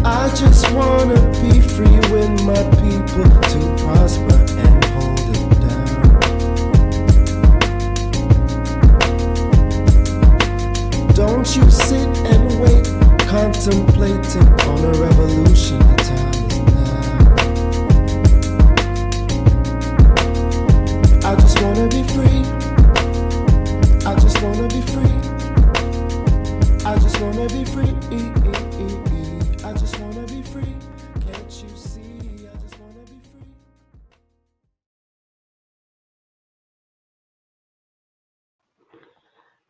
I just wanna be free with my people to prosper and hold it down. Don't you sit and wait, contemplating on a revolution. The time is now. I just wanna be free. I just wanna be free. I just wanna be free. I just wanna be free. Can't you see? I just wanna be free.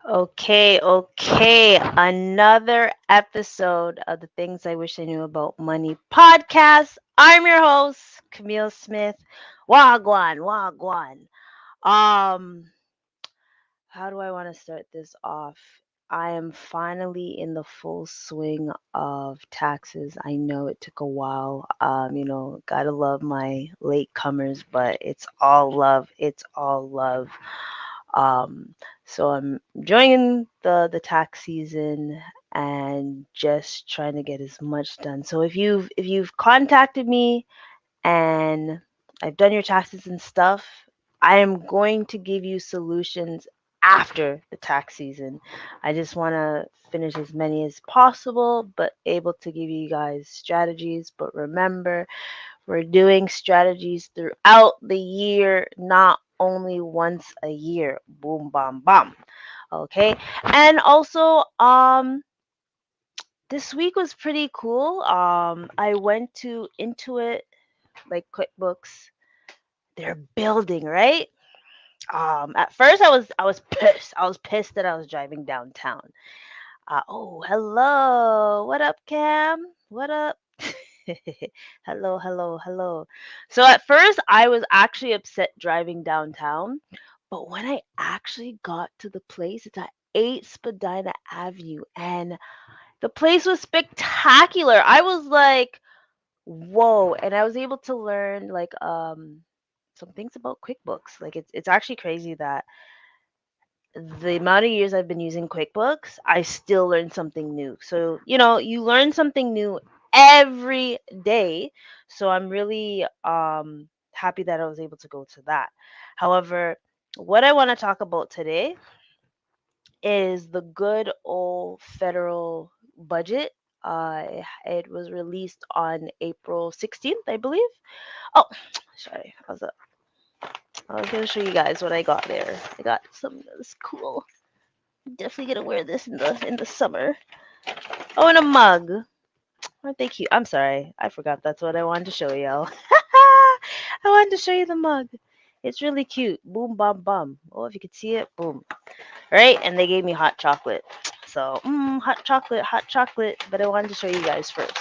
Okay. Another episode of the Things I Wish I Knew About Money podcast. I'm your host, Kamille Smith. Wagwan. Um, how do I want to start this off? I am finally in the full swing of taxes. I know it took a while. Gotta love my late comers, but it's all love. It's all love. Um, so I'm enjoying the tax season and just trying to get as much done. So if you've contacted me and I've done your taxes and stuff, I am going to give you solutions after the tax season. I just want to finish as many as possible, but able to give you guys strategies. But remember, we're doing strategies throughout the year, not only once a year. Boom, bam, bam. Okay. And also, this week was pretty cool. I went to Intuit, like QuickBooks. They're building, right? At first I was pissed. I was pissed that I was driving downtown. Oh, hello. What up, Cam? What up? Hello. So at first I was actually upset driving downtown, but when I actually got to the place, it's at 8 Spadina Avenue, and the place was spectacular. I was like, whoa, and I was able to learn like some things about QuickBooks. Like it's actually crazy that the amount of years I've been using QuickBooks, I still learn something new. So, you learn something new every day. So I'm really happy that I was able to go to that. However, what I want to talk about today is the good old federal budget. It was released on April 16th, I believe. Oh, sorry. I was gonna show you guys what I got there. I got some this cool. Definitely gonna wear this in the summer. Oh, and a mug. Aren't they cute? I'm sorry, I forgot that's what I wanted to show y'all. I wanted to show you the mug. It's really cute. Boom, bum, bum. Oh, if you could see it, boom. Right, and they gave me hot chocolate. So, hot chocolate. But I wanted to show you guys first.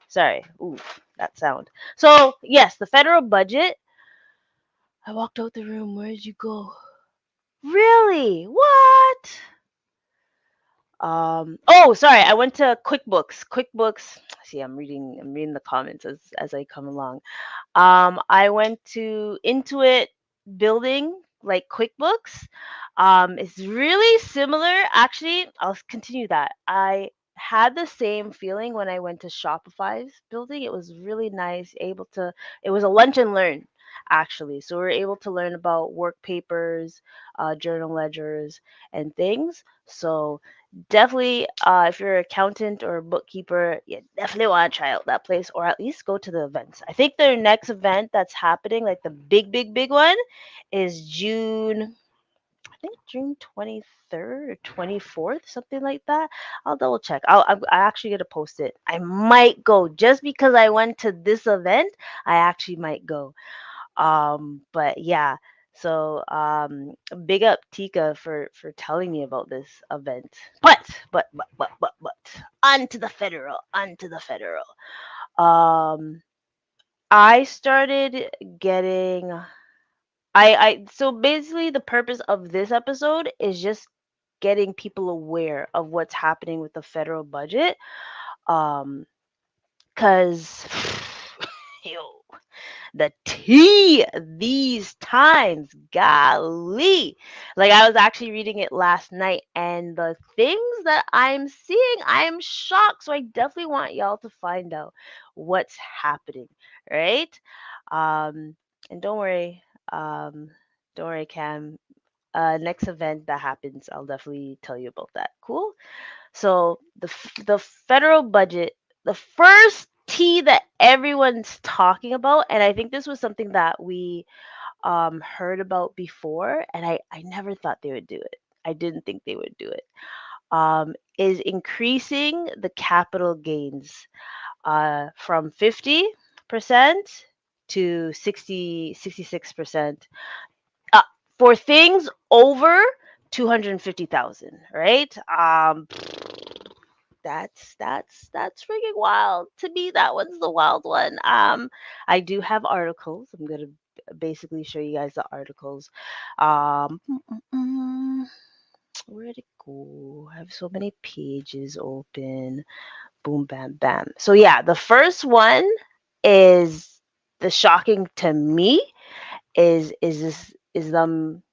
Sorry. Ooh, that sound. So, yes, the federal budget. I walked out the room. Where'd you go? Really? What? Oh, sorry, I went to QuickBooks. See, I'm reading the comments as I come along. I went to Intuit building like QuickBooks. It's really similar. Actually, I'll continue that. I had the same feeling when I went to Shopify's building. It was really nice, it was a lunch and learn actually. So we were able to learn about work papers, journal ledgers, and things. So definitely, if you're an accountant or a bookkeeper, you definitely want to try out that place or at least go to the events. I think their next event that's happening, like the big one, is June. I think June 23rd or 24th, something like that. I'll double check. I actually gonna post it. I might go just because I went to this event. I actually might go. But yeah, so big up Tika for telling me about this event. But onto the federal. Um, I started getting I so basically the purpose of this episode is just getting people aware of what's happening with the federal budget. Um, cause yo. The tea these times, golly. Like I was actually reading it last night, and the things that I'm seeing, I am shocked. So I definitely want y'all to find out what's happening, right? Um, and um, don't worry, Cam. Next event that happens, I'll definitely tell you about that. Cool. So the federal budget, the first T that everyone's talking about, and I think this was something that we heard about before, and I never thought they would do it. I didn't think they would do it. Is increasing the capital gains from 50% to 66% uh, for things over 250,000, right? That's freaking wild. To me, that one's the wild one. I do have articles. I'm gonna basically show you guys the articles. Um, mm, mm, mm, where'd it go? I have so many pages open. Boom, bam, bam. So yeah, the first one is the shocking to me is them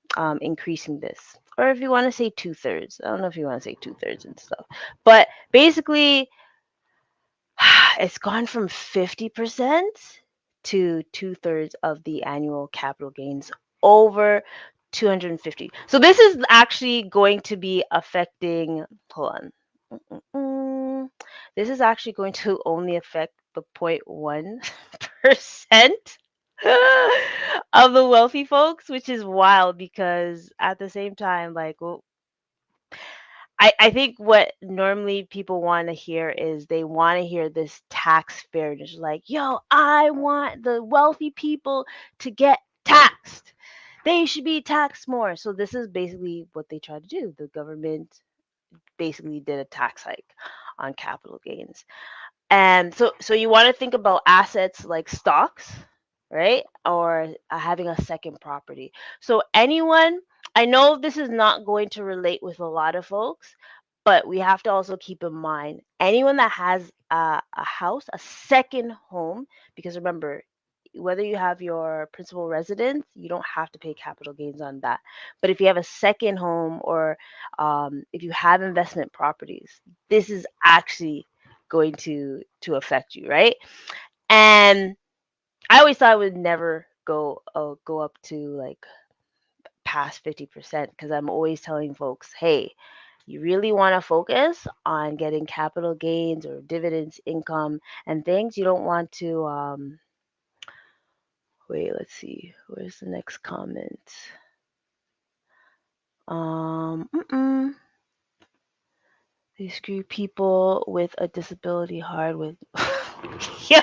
increasing this, or if you want to say 2/3. I don't know if you want to say 2/3 and stuff, but basically it's gone from 50% to 2/3 of the annual capital gains over 250. So this is actually going to be affecting, hold on. Mm-mm-mm. This is actually going to only affect the 0.1% of the wealthy folks, which is wild because at the same time, like, well, I think what normally people want to hear is they want to hear this tax fairness. Like, yo, I want the wealthy people to get taxed. They should be taxed more. So this is basically what they try to do. The government basically did a tax hike on capital gains. And so you want to think about assets like stocks, right? Or having a second property. So anyone, I know this is not going to relate with a lot of folks, but we have to also keep in mind anyone that has a house, a second home, because remember, whether you have your principal residence, you don't have to pay capital gains on that. But if you have a second home, or if you have investment properties, this is actually going to affect you, right? And I always thought I would never go up to like past 50% because I'm always telling folks, hey, you really want to focus on getting capital gains or dividends income and things. You don't want to wait, let's see. Where's the next comment? Mm-mm. They screw people with a disability hard with. Yeah.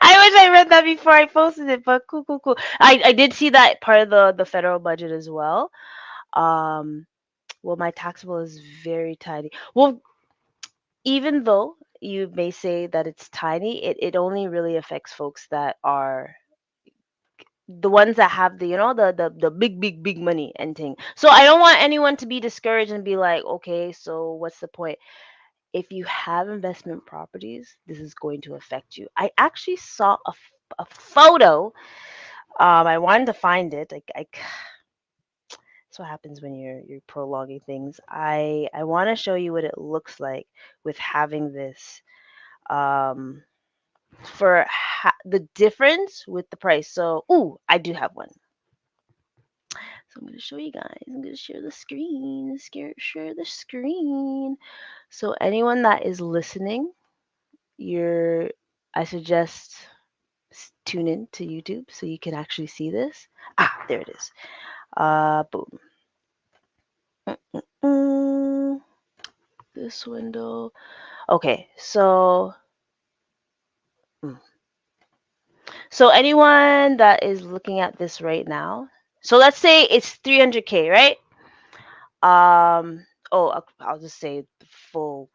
I wish I read that before I posted it, but cool, cool, cool. I did see that part of the federal budget as well. Um, well, my taxable is very tiny. Well, even though you may say that it's tiny, it only really affects folks that are the ones that have the the big money and thing. So I don't want anyone to be discouraged and be like, okay, so what's the point? If you have investment properties, this is going to affect you. I actually saw a photo. I wanted to find it. That's what happens when you're prolonging things. I want to show you what it looks like with having this. Um, for the difference with the price. So, ooh, I do have one. So I'm going to show you guys. I'm going to share the screen. Share the screen. So anyone that is listening, I suggest tune in to YouTube so you can actually see this. Ah, there it is. Boom. Mm-mm. This window. Okay, so so anyone that is looking at this right now, so let's say it's 300K, right? Oh, I'll just say the full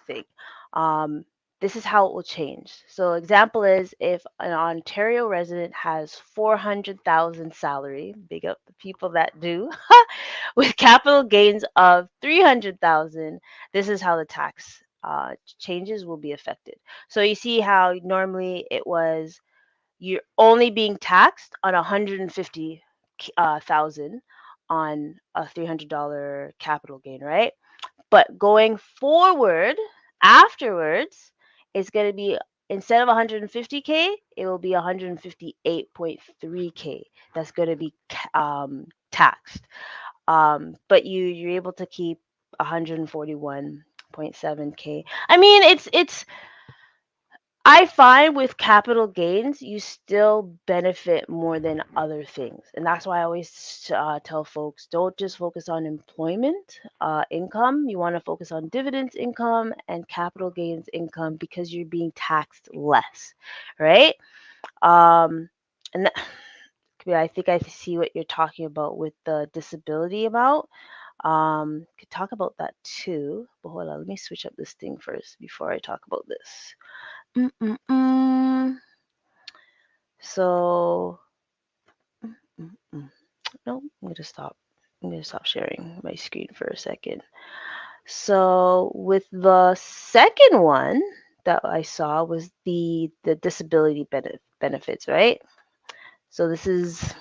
thing. Um, this is how it will change. So example is if an Ontario resident has 400,000 salary, big up the people that do, with capital gains of 300,000, this is how the tax changes will be affected. So you see how normally it was you're only being taxed on 150,000 on a $300 capital gain, right? But going forward, afterwards, it's going to be instead of 150K, it will be 158.3K. That's going to be taxed. But you're able to keep 141.7K. I mean, it's I find with capital gains, you still benefit more than other things. And that's why I always tell folks don't just focus on employment income. You want to focus on dividends income and capital gains income because you're being taxed less, right? Um, and yeah, I think I see what you're talking about with the disability amount. Could talk about that too. But hold on, let me switch up this thing first before I talk about this. Mm-mm-mm. So, mm-mm. No, I'm gonna stop. I'm gonna stop sharing my screen for a second. So, with the second one that I saw was the disability benefits, right? So this is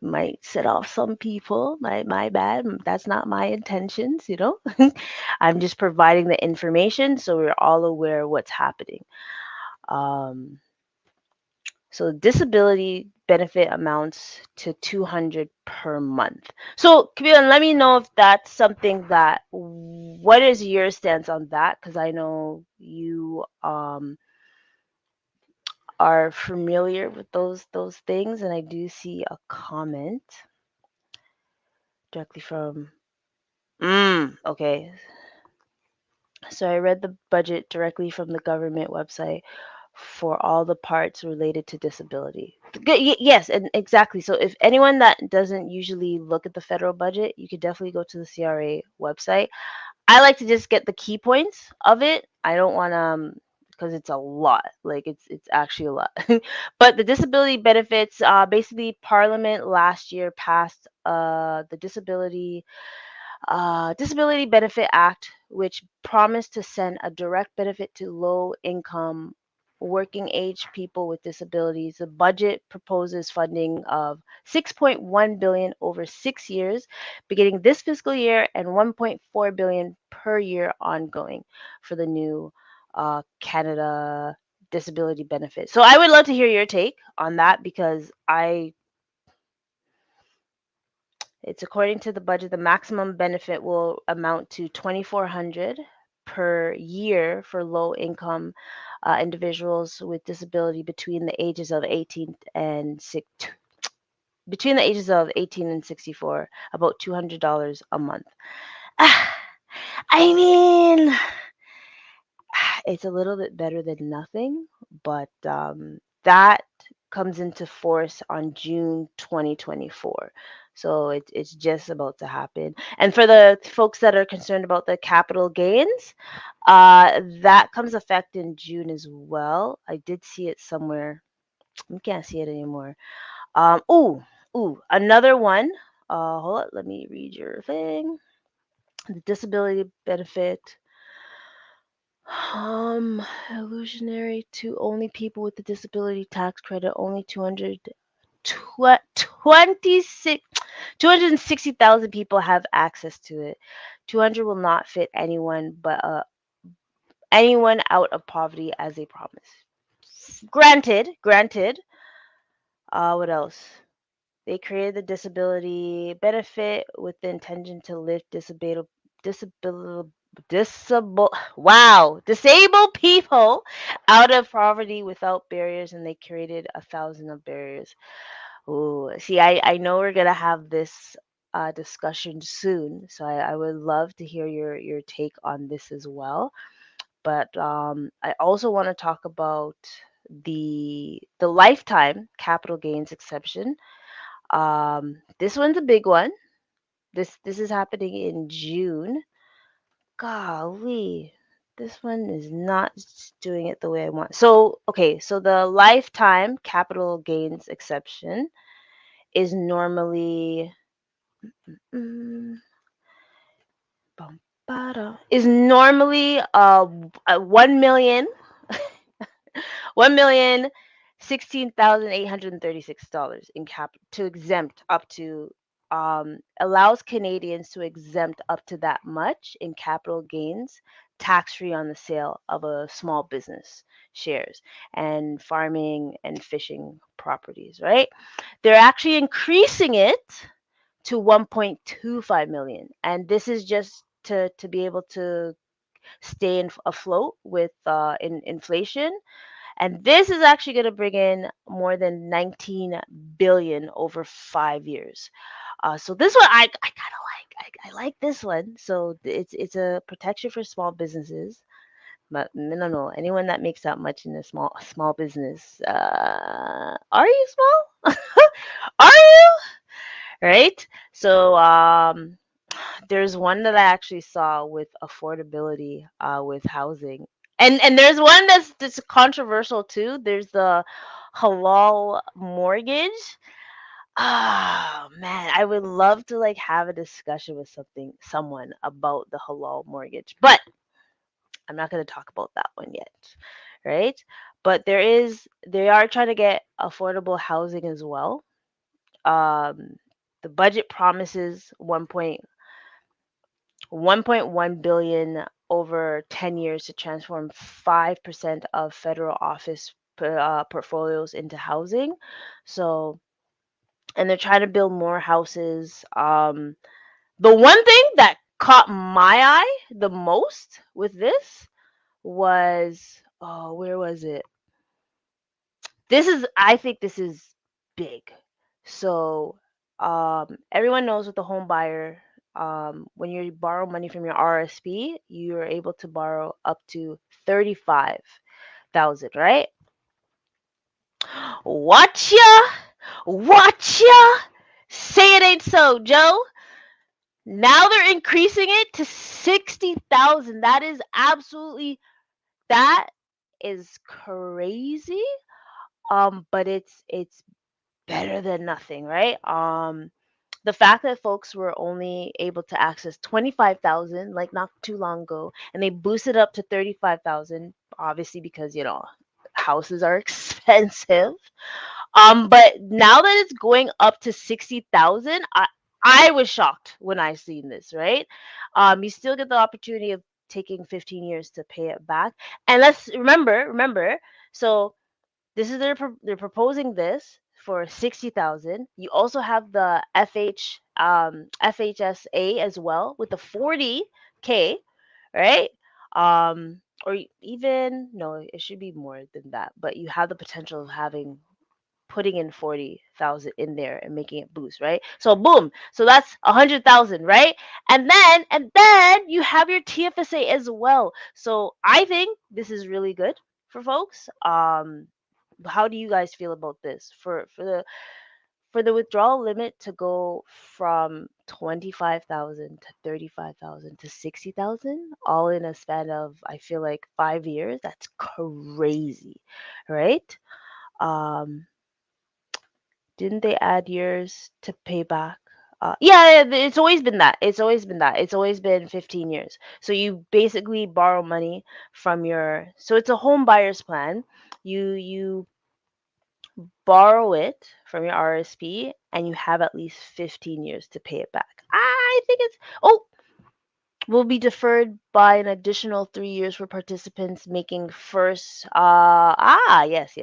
might set off some people. My bad. That's not my intentions, you know. I'm just providing the information so we're all aware of what's happening. Um, So disability benefit amounts to 200 per month. So Kamille, let me know if that's something that what is your stance on that? Because I know you are familiar with those things, and I do see a comment directly from. Okay. So I read the budget directly from the government website for all the parts related to disability. Yes, and exactly. So if anyone that doesn't usually look at the federal budget, you could definitely go to the CRA website. I like to just get the key points of it. I don't want to because it's a lot. Like it's actually a lot. But the disability benefits, basically Parliament last year passed the Disability Benefit Act, which promised to send a direct benefit to low income working age people with disabilities. The budget proposes funding of 6.1 billion over 6 years beginning this fiscal year and 1.4 billion per year ongoing for the new Canada disability benefit. So I would love to hear your take on that because I it's according to the budget, the maximum benefit will amount to 2,400 per year for low income individuals with disability between the ages of 18 and between the ages of 18 and 64, about $200 a month. I mean, it's a little bit better than nothing, but that comes into force on June 2024. So it's just about to happen. And for the folks that are concerned about the capital gains, that comes effect in June as well. I did see it somewhere. We can't see it anymore. Another one. Hold on, let me read your thing. The disability benefit illusionary to only people with the disability tax credit, only 260,000 people have access to it. 200 will not fit anyone but anyone out of poverty as they promise. Granted. What else? They created the disability benefit with the intention to lift disabled disabled people out of poverty without barriers, and they created 1,000 of barriers. Oh, see, I know we're gonna have this discussion soon, so I would love to hear your take on this as well. But I also want to talk about the lifetime capital gains exception. This one's a big one. This is happening in June. Golly, this one is not doing it the way I want. So, okay, so the lifetime capital gains exception is normally mm, bum, is normally 1 million 1 million $16,836 in cap to exempt up to allows Canadians to exempt up to that much in capital gains tax free on the sale of a small business shares and farming and fishing properties, right? They're actually increasing it to 1.25 million, and this is just to be able to stay afloat with inflation, and this is actually going to bring in more than 19 billion over 5 years. So this one I kind of like. I like this one. So it's a protection for small businesses. But no, anyone that makes that much in a small business, are you small? Are you? Right? So there's one that I actually saw with affordability with housing. And there's one that's controversial too. There's the halal mortgage. Oh man, I would love to like have a discussion with someone about the halal mortgage. But I'm not going to talk about that one yet, right? But they are trying to get affordable housing as well. Um the budget promises 1.1 billion over 10 years to transform 5% of federal office portfolios into housing. So, and they're trying to build more houses. The one thing that caught my eye the most with this was, oh, where was it? I think this is big. So, everyone knows with the home buyer, when you borrow money from your RSP, you're able to borrow up to 35,000, right? Watch ya, watch ya. Say it ain't so, Joe. Now they're increasing it to 60,000. That is crazy. But it's better than nothing, right? The fact that folks were only able to access 25,000 like not too long ago, and they boosted up to 35,000, obviously because houses are expensive. But now that it's going up to 60,000, I was shocked when I seen this, right? You still get the opportunity of taking 15 years to pay it back. And let's remember, so this is they're proposing this for 60,000. You also have the FHSA as well with the 40K, right? Or even no, it should be more than that, but you have the potential of having putting in 40,000 in there and making it boost, right? So boom, so that's 100,000, right? And then you have your TFSA as well. So I think this is really good for folks. How do you guys feel about this for the withdrawal limit to go from 25,000 to 35,000 to 60,000 all in a span of I feel like 5 years? That's crazy, right? Um didn't they add years to pay back? Yeah, it's always been that. It's always been that. It's always been 15 years. So you basically borrow money from so it's a home buyer's plan. You borrow it from your RSP and you have at least 15 years to pay it back. I think will be deferred by an additional 3 years for participants making first yes.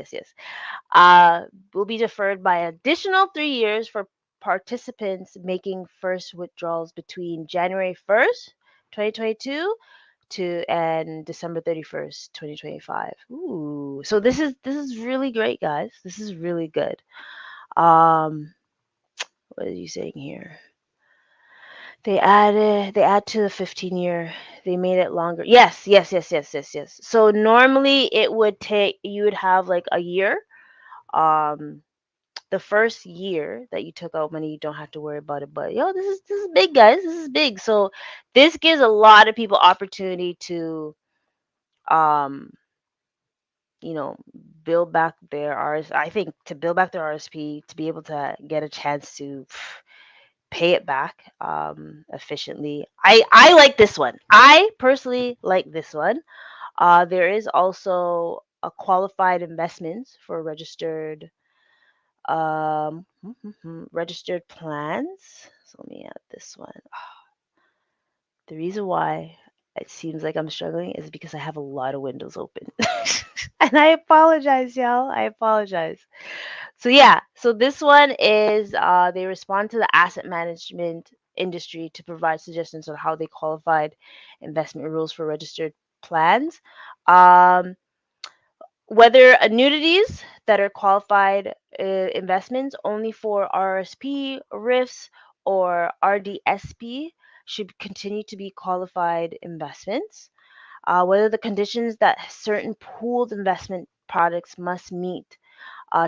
uh, will be deferred by additional 3 years for participants making first withdrawals between January 1st, 2022 to and December 31st, 2025. Ooh, so this is really great, guys. This is really good. Um, what are you saying here? They add to the 15 year. They made it longer. Yes. So normally it would take you would have like a year. Um, the first year that you took out money, you don't have to worry about it. But this is big, guys. This is big. So this gives a lot of people opportunity to um you know build back their RS. I think to build back their RSP to be able to get a chance to pay it back efficiently. I like this one. I personally like this one. There is also qualified investments for um, registered plans. So let me add this one. The reason why it seems like I'm struggling is because I have a lot of windows open. And I apologize, y'all. I apologize. So yeah, so this one is they respond to the asset management industry to provide suggestions on how they qualified investment rules for registered plans. Um, whether annuities that are qualified investments only for RSP, RIFs, or RDSP should continue to be qualified investments. Whether the conditions that certain pooled investment products must meet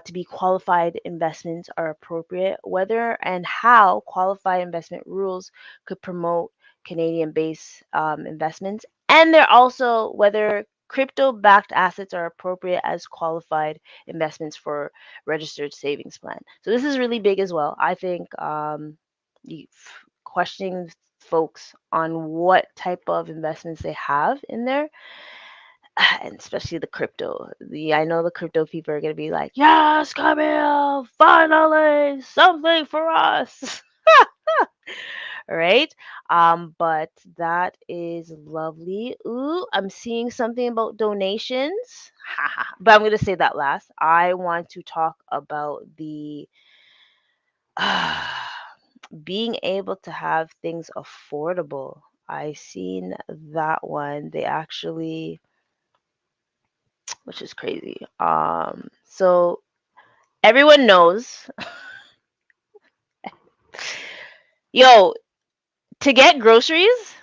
to be qualified investments are appropriate, whether and how qualified investment rules could promote Canadian based investments, and they're also whether crypto backed assets are appropriate as qualified investments for registered savings plan. So, this is really big as well. I think questioning folks on what type of investments they have in there, and especially the crypto. I know the crypto people are gonna be like, "Yes, Kamille, finally something for us." Right? But that is lovely. Ooh, I'm seeing something about donations. But I'm gonna say that last. I want to talk about the being able to have things affordable. I seen that one. They actually, which is crazy. So everyone knows, yo, to get groceries,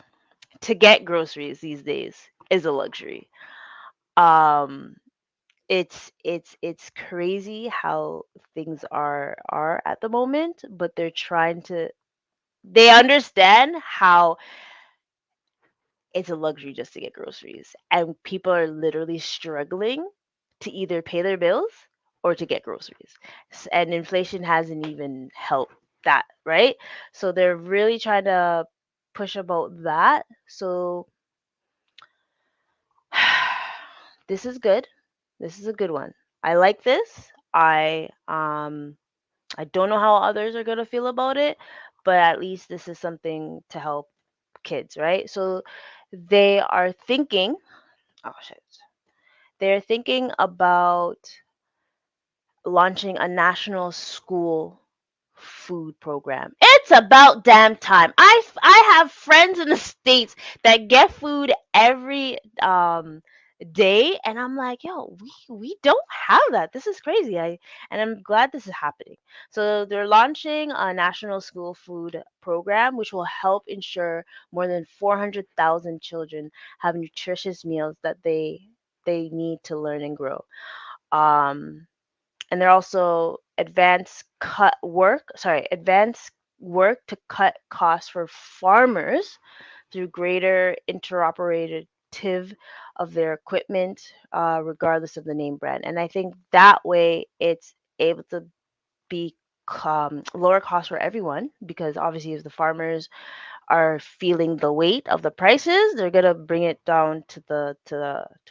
these days is a luxury. Um, it's crazy how things are at the moment, but they're trying to. They understand how it's a luxury just to get groceries. And people are literally struggling to either pay their bills or to get groceries. And inflation hasn't even helped that, right? So they're really trying to push about that. So this is good. This is a good one. I like this. I don't know how others are going to feel about it, but at least this is something to help kids, right? So they are thinking, oh shit. They're thinking about launching a national school food program. It's about damn time. I have friends in the states that get food every day, and I'm like, yo, we don't have that. This is crazy. And I'm glad this is happening. So they're launching a national school food program which will help ensure more than 400,000 children have nutritious meals that they need to learn and grow. Um and they're also advanced work to cut costs for farmers through greater interoperative of their equipment, regardless of the name brand. And I think that way it's able to be lower cost for everyone, because obviously if the farmers are feeling the weight of the prices, they're gonna bring it down to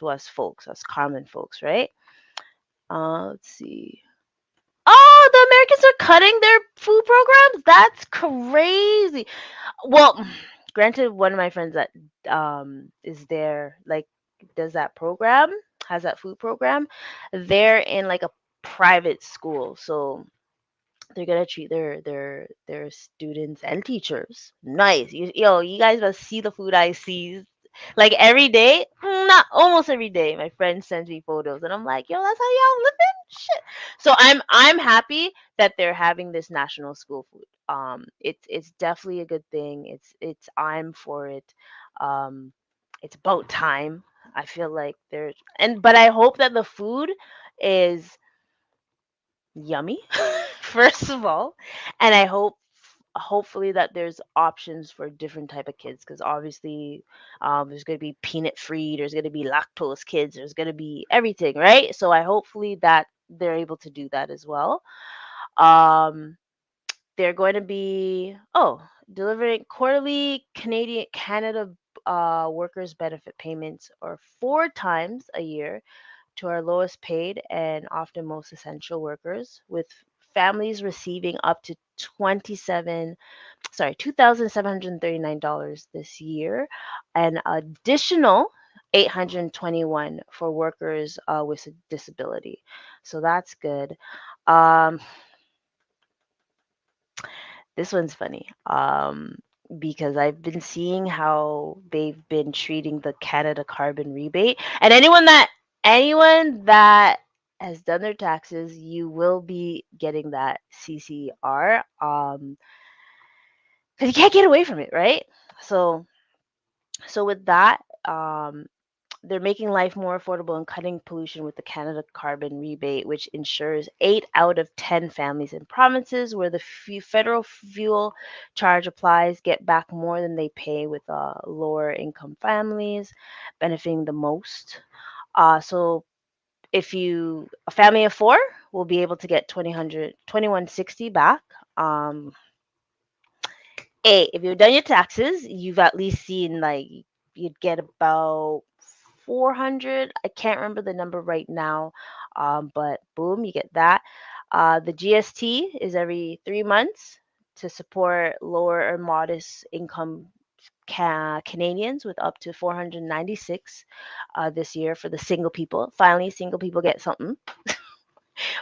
us folks, us common folks, right? Let's see. Oh, the Americans are cutting their food programs? That's crazy. Well, granted, one of my friends that is there, like, does that program, has that food program. They're in like a private school, so they're gonna treat their students and teachers nice. You guys must see the food I see. Like every day, not almost every day, my friend sends me photos, and I'm like, yo, that's how y'all living? Shit. So I'm happy that they're having this national school food. It's definitely a good thing. I'm for it. Um, it's about time. I feel like there's but I hope that the food is yummy first of all, and I hope hopefully that there's options for different type of kids, because obviously there's going to be peanut free, there's going to be lactose kids, there's going to be everything, right? So I hopefully that they're able to do that as well. um they're going to be delivering quarterly Canada workers benefit payments, or 4 times a year, to our lowest paid and often most essential workers, with families receiving up to 2,739 this year, an additional 821 for workers with a disability. So that's good. Um, this one's funny. Because I've been seeing how they've been treating the Canada carbon rebate. And anyone that has done their taxes, you will be getting that CCR. Because you can't get away from it, right? So with that, they're making life more affordable and cutting pollution with the Canada carbon rebate, which ensures 8 out of 10 families in provinces where the federal fuel charge applies get back more than they pay, with lower income families benefiting the most. So if a family of four will be able to get 2160 back. Um, if you've done your taxes, you've at least seen, like, you'd get about 400. I can't remember the number right now, but boom, you get that. The GST is every 3 months to support lower or modest income Canadians, with up to 496 this year for the single people. Finally, single people get something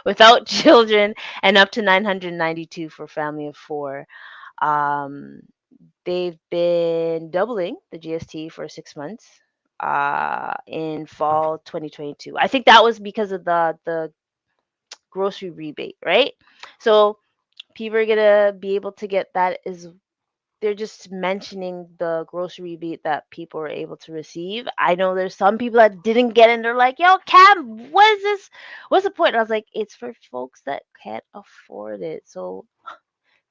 without children, and up to 992 for family of four. Um, they've been doubling the GST for 6 months in fall 2022. I think that was because of the grocery rebate, right? So people are gonna be able to get that. Is They're just mentioning the grocery rebate that people are able to receive. I know there's some people that didn't get it, and they're like, "Yo, Cam, what is this? What's the point?" And I was like, "It's for folks that can't afford it, so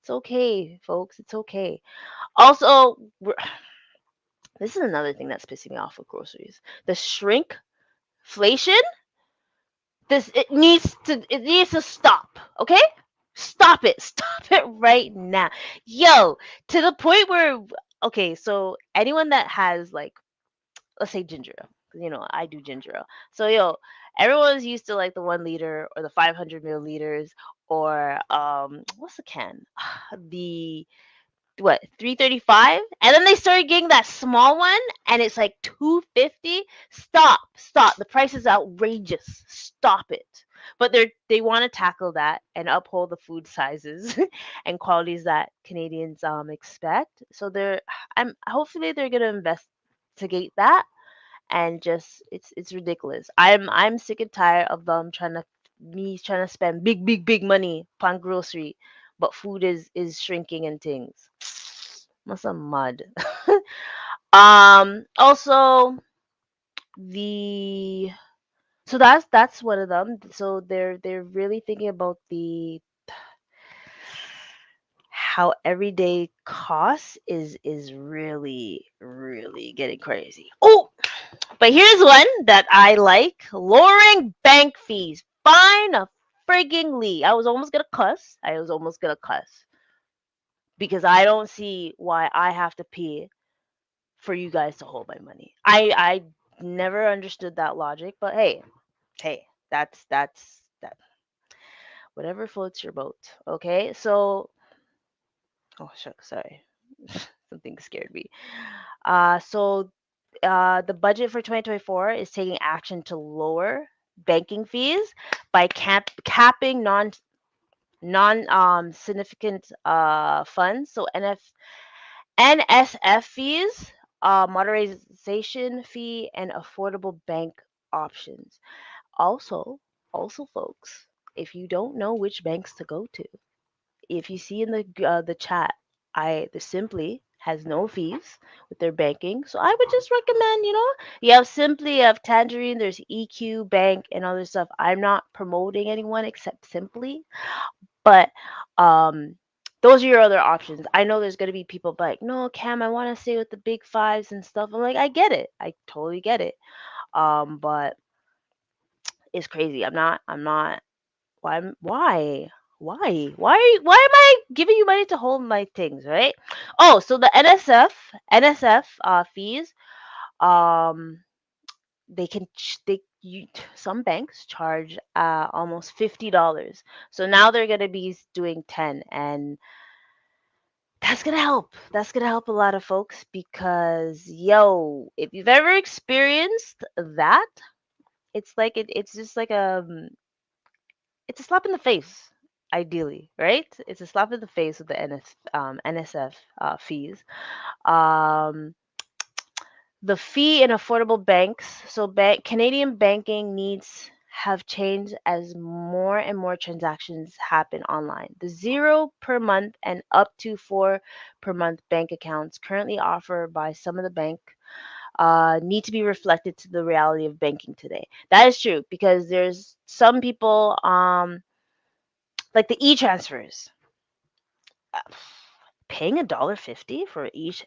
it's okay, folks. It's okay." Also, this is another thing that's pissing me off with groceries. The shrinkflation. It needs to stop. Okay? Stop it. Stop it right now. Yo, to the point where, okay, so anyone that has, like, let's say ginger ale, 'cause, I do ginger ale. So yo, everyone's used to, like, the 1 liter or the 500 milliliters, or what's the can? The what, 335, and then they started getting that small one, and it's like 250. Stop, the price is outrageous. Stop it. But they want to tackle that and uphold the food sizes and qualities that Canadians expect. So I'm hopefully they're going to investigate that. And just, it's ridiculous. I'm sick and tired of them trying to spend big money on grocery, but food is shrinking and things. Must have mud. Also, the so that's one of them. So they're really thinking about the how everyday costs is really getting crazy. Oh, but here's one that I like: lowering bank fees. Fine a frigging Lee. I was almost gonna cuss because I don't see why I have to pay for you guys to hold my money. I never understood that logic, but hey, that's that. Whatever floats your boat. Okay, so, oh shucks, sorry, something scared me. The budget for 2024 is taking action to lower banking fees by capping non significant funds. So NSF fees, modernization fee, and affordable bank options. Also, folks, if you don't know which banks to go to, if you see in the chat, the Simply has no fees with their banking. So I would just recommend, you have Simply, you have Tangerine, there's EQ Bank, and other stuff. I'm not promoting anyone except Simply, but um those are your other options. I know there's gonna be people like, "No, Cam, I want to stay with the big fives and stuff." I'm like, I get it. I totally get it. But it's crazy. I'm not. Why am I giving you money to hold my things, right? So the NSF fees, um they can some banks charge almost $50. So now they're going to be doing 10, and that's going to help. That's going to help a lot of folks because yo, if you've ever experienced that, it's like it's just like it's a slap in the face, ideally, right? It's a slap in the face with the NSF fees. Um, the fee in affordable banks, so Canadian banking needs have changed as more and more transactions happen online. The 0 per month and up to 4 per month bank accounts currently offered by some of the bank need to be reflected to the reality of banking today. That is true because there's some people like the e-transfers, uh, paying $1.50 for each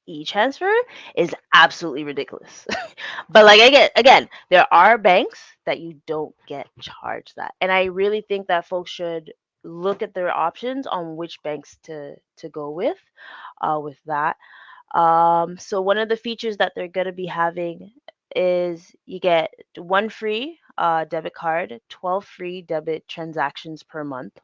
e-transfer is absolutely ridiculous. But like again, there are banks that you don't get charged that, and I really think that folks should look at their options on which banks to go with that. So one of the features that they're going to be having is you get one free debit card, 12 free debit transactions per month.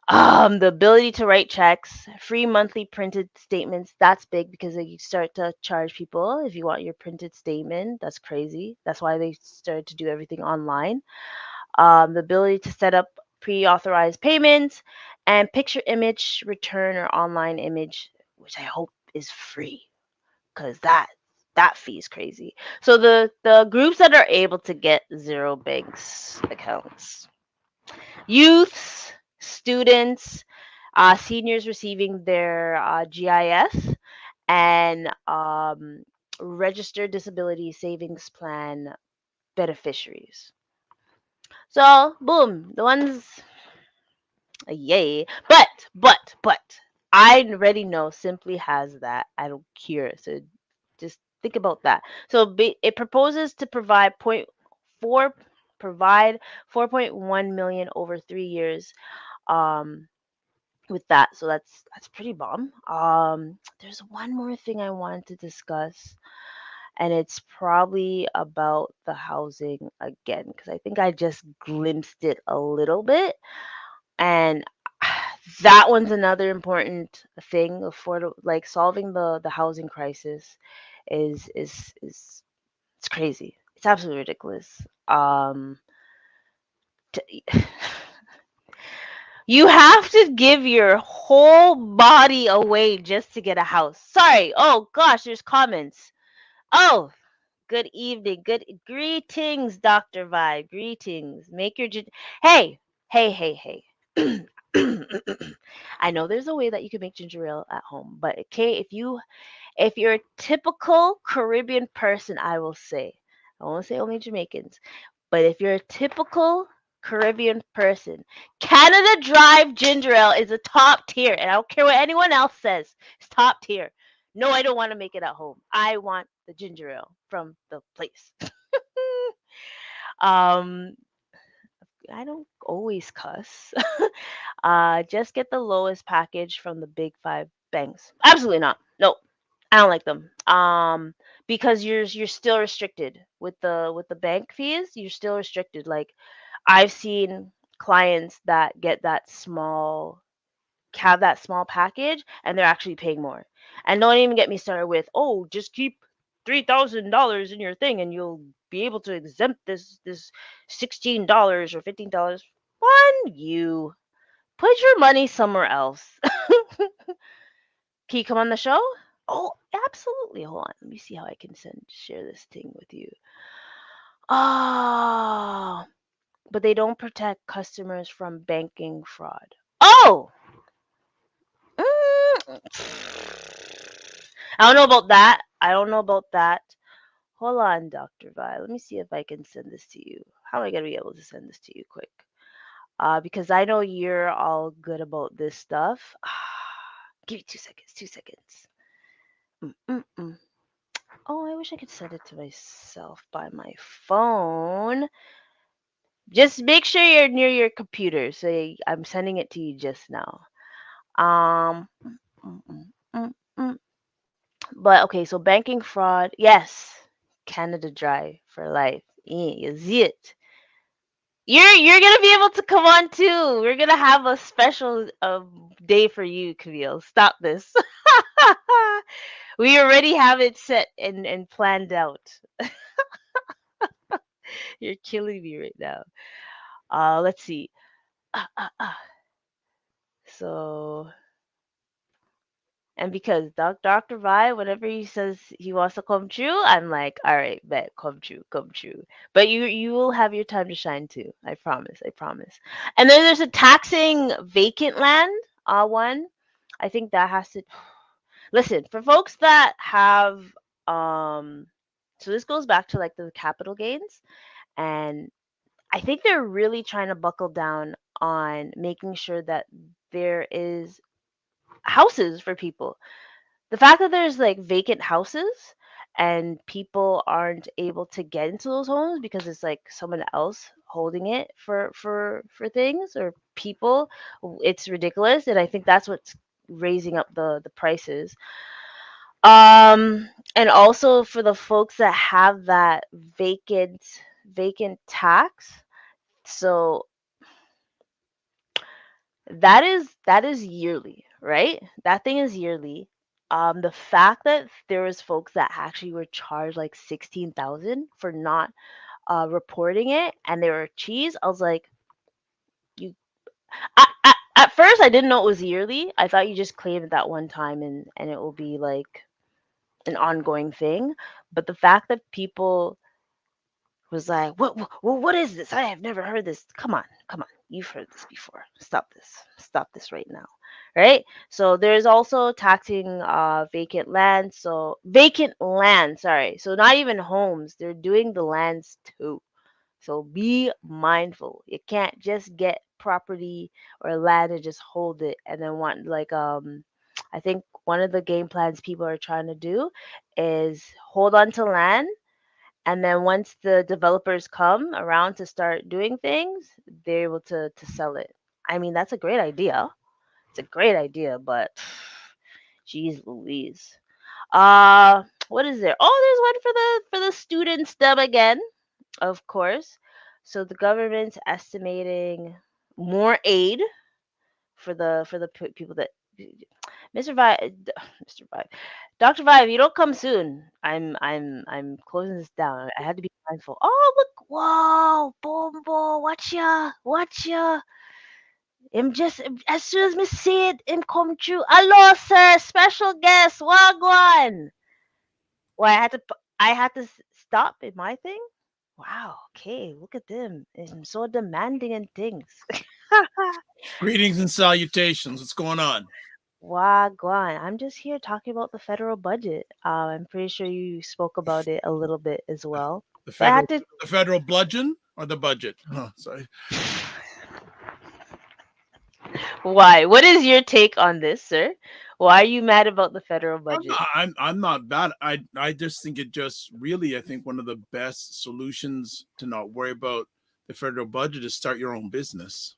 The ability to write checks, free monthly printed statements. That's big because they start to charge people if you want your printed statement. That's crazy. That's why they started to do everything online. The ability to set up pre-authorized payments and picture image return or online image, which I hope is free because that fee is crazy. So the groups that are able to get zero banks accounts, youths, students, seniors receiving their GIS, and registered disability savings plan beneficiaries. So, boom, the ones, yay. But, I already know Simply has that. I don't care. So, just think about that. So, it proposes to four, provide 4.1 million over 3 years. Um, with that. So that's pretty bomb. There's one more thing I wanted to discuss, and it's probably about the housing again because I think I just glimpsed it a little bit, and that one's another important thing for like solving the housing crisis is it's crazy. It's absolutely ridiculous. T- You have to give your whole body away just to get a house. Sorry. Oh gosh, there's comments. Oh, good evening. Good greetings, Dr. Vibe. Greetings. Make your hey, hey. I know there's a way that you can make ginger ale at home, but okay, if you're a typical Caribbean person, I won't say only Jamaicans, but if you're a typical Caribbean person, Canada Drive ginger ale is a top tier, and I don't care what anyone else says. It's top tier. No, I don't want to make it at home. I want the ginger ale from the place. um, I don't always cuss. Just get the lowest package from the big five banks. Absolutely not. No, I don't like them. Because you're still restricted with the bank fees. You're still restricted. Like I've seen clients that get that small have that small package and they're actually paying more. And don't even get me started with, oh, just keep $3,000 in your thing and you'll be able to exempt this $16 or $15. One, you put your money somewhere else. Can you come on the show? Oh, absolutely. Hold on. Let me see how I can share this thing with you. Oh, but they don't protect customers from banking fraud. Oh, mm, I don't know about that. I don't know about that. Hold on, Dr. Vi. Let me see if I can send this to you. How am I going to be able to send this to you quick? Because I know you're all good about this stuff. Give me 2 seconds. 2 seconds. Mm-mm-mm. Oh, I wish I could send it to myself by my phone. Just make sure you're near your computer. So I'm sending it to you just now. Um, mm, mm, mm, mm. But okay, so banking fraud, yes. Canada Dry for life. You see it. You're gonna be able to come on too. We're gonna have a special day for you, Camille. Stop this. We already have it set and planned out. You're killing me right now. Let's see. Uh, uh, uh. So, and because Dr. Vi, whenever he says he wants to come true, I'm like, all right, bet, come true, come true. But you will have your time to shine too. I promise, I promise. And then there's a taxing vacant land one. I think that has to listen for folks that have um. So this goes back to like the capital gains, and I think they're really trying to buckle down on making sure that there is houses for people. The fact that there's like vacant houses and people aren't able to get into those homes because it's like someone else holding it for things or people, it's ridiculous, and I think that's what's raising up the prices. Um, and also for the folks that have that vacant tax, so that is yearly, right? That thing is yearly. The fact that there was folks that actually were charged like 16,000 for not reporting it, and they were cheese. I was like, you. At first, I didn't know it was yearly. I thought you just claim it that one time, and it will be like an ongoing thing. But the fact that people was like, what is this? I have never heard this. Come on, come on. You've heard this before. Stop this. Stop this right now. Right? So there's also taxing vacant land. So vacant land, sorry. So not even homes. They're doing the lands too. So be mindful. You can't just get property or land and just hold it and then want like I think one of the game plans people are trying to do is hold on to land, and then once the developers come around to start doing things, they're able to sell it. I mean, that's a great idea. It's a great idea, but geez Louise. What is there? Oh, there's one for the student stub again, of course. So the government's estimating more aid for the people that Mr. Vibe, Mr. Vibe, Dr. Vibe, you don't come soon. I'm closing this down. I had to be mindful. Oh look, whoa, Bombo, watch ya. Him just as soon as me see it, him come true. Hello, sir, special guest, wagwan. Why I had to stop in my thing. Wow, okay, look at them. I'm so demanding and things. Greetings and salutations. What's going on? Wagwan. I'm just here talking about the federal budget. I'm pretty sure you spoke about it a little bit as well. The But I federal had to. the federal bludgeon or the budget? Huh, sorry. Why? What is your take on this, sir? Why are you mad about the federal I'm budget? not, I'm not bad. I just think it just really I think one of the best solutions to not worry about the federal budget is start your own business.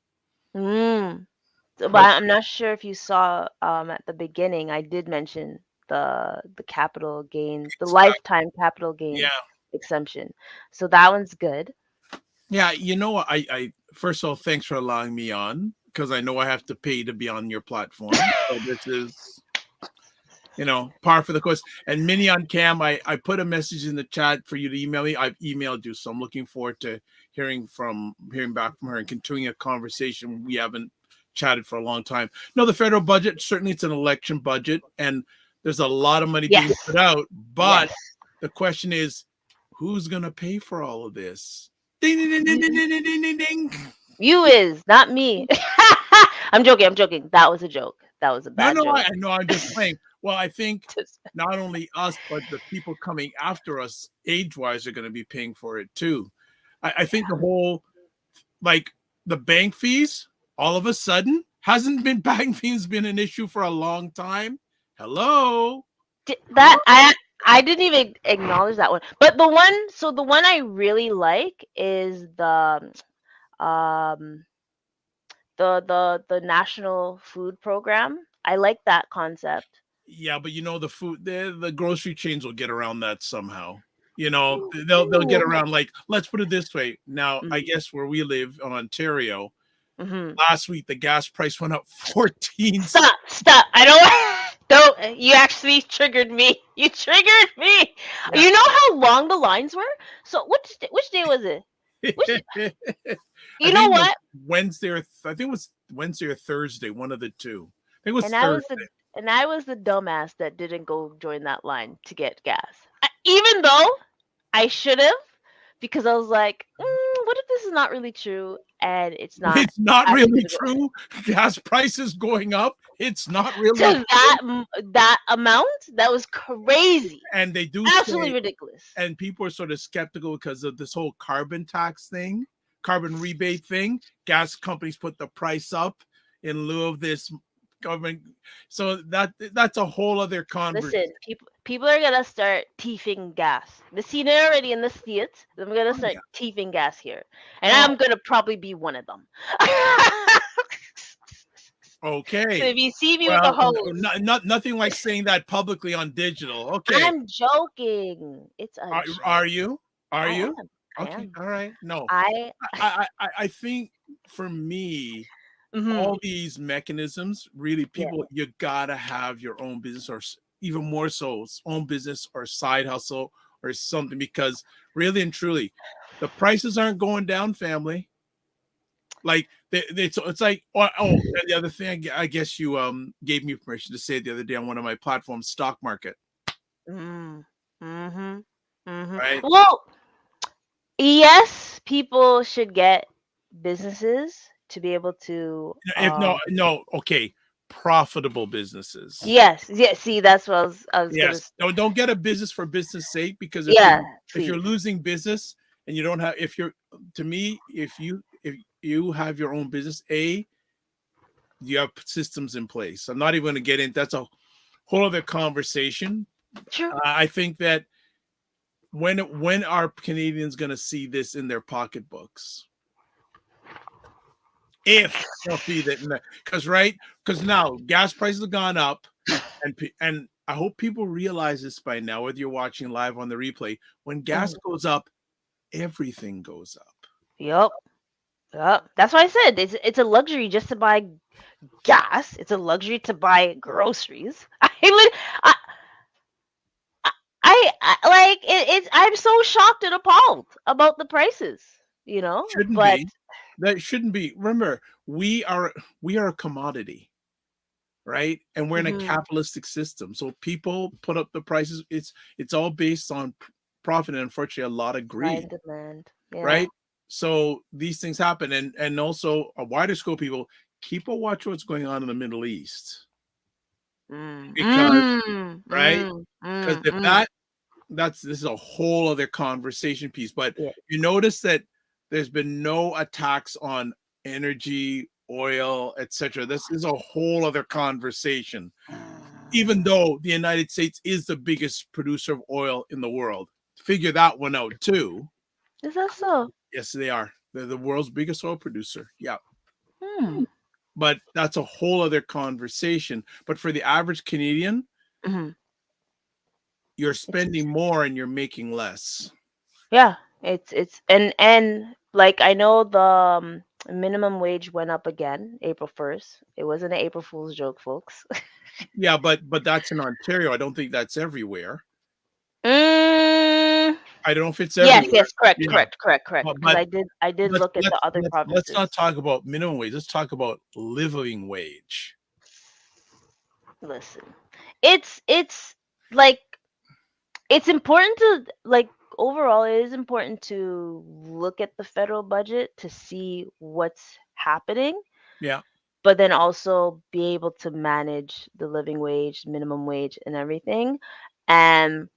Mm. So, but But I'm not sure if you saw at the beginning. I did mention the capital gain, the exactly. lifetime capital Yeah. gain exemption. So that one's good. Yeah, you know what? I first of all, thanks for allowing me on because I know I have to pay to be on your platform. So this is par for the course. And Mini on Cam, I put a message in the chat for you to email me. I've emailed you, so I'm looking forward to hearing back from her and continuing a conversation. We haven't chatted for a long time. No, the federal budget, certainly it's an election budget, and there's a lot of money being Yes. put out. But Yes. the question is, who's gonna pay for all of this? Ding ding ding You, ding ding ding ding ding ding. you is not me. I'm joking. I'm joking. That was a joke. That was a No, bad no, I joke. know. I'm just playing. Well, I think not only us, but the people coming after us, age-wise, are going to be paying for it too. I think the whole, like, the bank fees, all of a sudden, hasn't been bank fees been an issue for a long time. Hello, That I didn't even acknowledge that one. But the one I really like is um the national food program. I like that concept. yeah, but the food, the grocery chains will get around that somehow. They'll get around, like, let's put it this way. Now, I Mm. guess where we live in Ontario, Mhm. last week the gas price went up 14 cents. Stop. I don't don't you actually triggered me. You triggered me. Yeah. You know how long the lines were? So which day was it? Which I you know think it was what? Wednesday or I think it was Wednesday or Thursday, one of the two. I think it was And I was Thursday. the dumbass that didn't go join that line to get gas. Even though I should have, because I was like, what if this is not really true and it's not It's not actually really gonna go true. Gas prices going up. It's not really to true. that amount? That was crazy. And they do Absolutely say, ridiculous. and people are sort of skeptical because of this whole carbon tax thing, carbon rebate thing. Gas companies put the price up in lieu of this government. So that's a whole other conversation. Listen, people are gonna start thieving gas. They seen it already in the States. I'm gonna Oh, start yeah. thieving gas here, and Oh, I'm gonna probably be one of them. So okay. if you see me with a Well, hose, nothing like saying that publicly on digital. Okay. I'm joking. It's a Are joke. you? Are I you? am. I Okay. am. All right. No. I. I think for me, Mhm. all these mechanisms, really, Yeah. people, you gotta have your own business, or even more so, own business or side hustle or something, because really and truly, the prices aren't going down, family. Like it's like, and the other thing, I guess you gave me permission to say the other day on one of my platforms, stock market, Mm. Mhm. Mhm. right? Well, yes, people should get businesses to be able to If no, okay, profitable businesses. yes, yes, see that's what I was gonna Yes. No, don't get a business for business sake, because yeah, if you're please. losing business and you don't have, if you're, to me, if you have your own business, you have systems in place. I'm not even going to get in. That's a whole other conversation. True. I think that when are Canadians going to see this in their pocketbooks? If they'll see that, because now gas prices have gone up, and I hope people realize this by now, whether you're watching live on the replay. When gas Mhm. goes up, everything goes up. Yep. Yep. That's why I said it's a luxury just to buy gas. It's a luxury to buy groceries. I, I like it's I'm so shocked and appalled about the prices, Shouldn't but be. That shouldn't be. Remember, we are a commodity, right? And we're in a mhm, capitalistic system. So people put up the prices. It's all based on profit, and unfortunately a lot of supply greed, and demand. Yeah. right? So these things happen, and also a wider scope, people keep a watch what's going on in the Middle East, Mm. because Mm. right, Mm. because Mm. if Mm. this is a whole other conversation piece. But Yeah. you notice that there's been no attacks on energy, oil, etc. This is a whole other conversation, even though the United States is the biggest producer of oil in the world. Figure that one out too. Is that so? Yes, they are. They're the world's biggest oil producer. Yeah. Hmm. But that's a whole other conversation. But for the average Canadian, Mhm. you're It's spending more and you're making less. yeah. It's and like I know the minimum wage went up again April 1st. It wasn't an April Fool's joke, folks. Yeah, but that's in Ontario. I don't think that's everywhere. Mm, I don't know if it's yes, everywhere. yes, correct, Yeah, correct, correct, correct. but Because I did look at the other let's provinces. not talk about minimum wage. Let's talk about living wage. Listen, it's like it's important to like overall it is important to look at the federal budget to see what's happening, Yeah. but then also be able to manage the living wage, minimum wage, and everything. And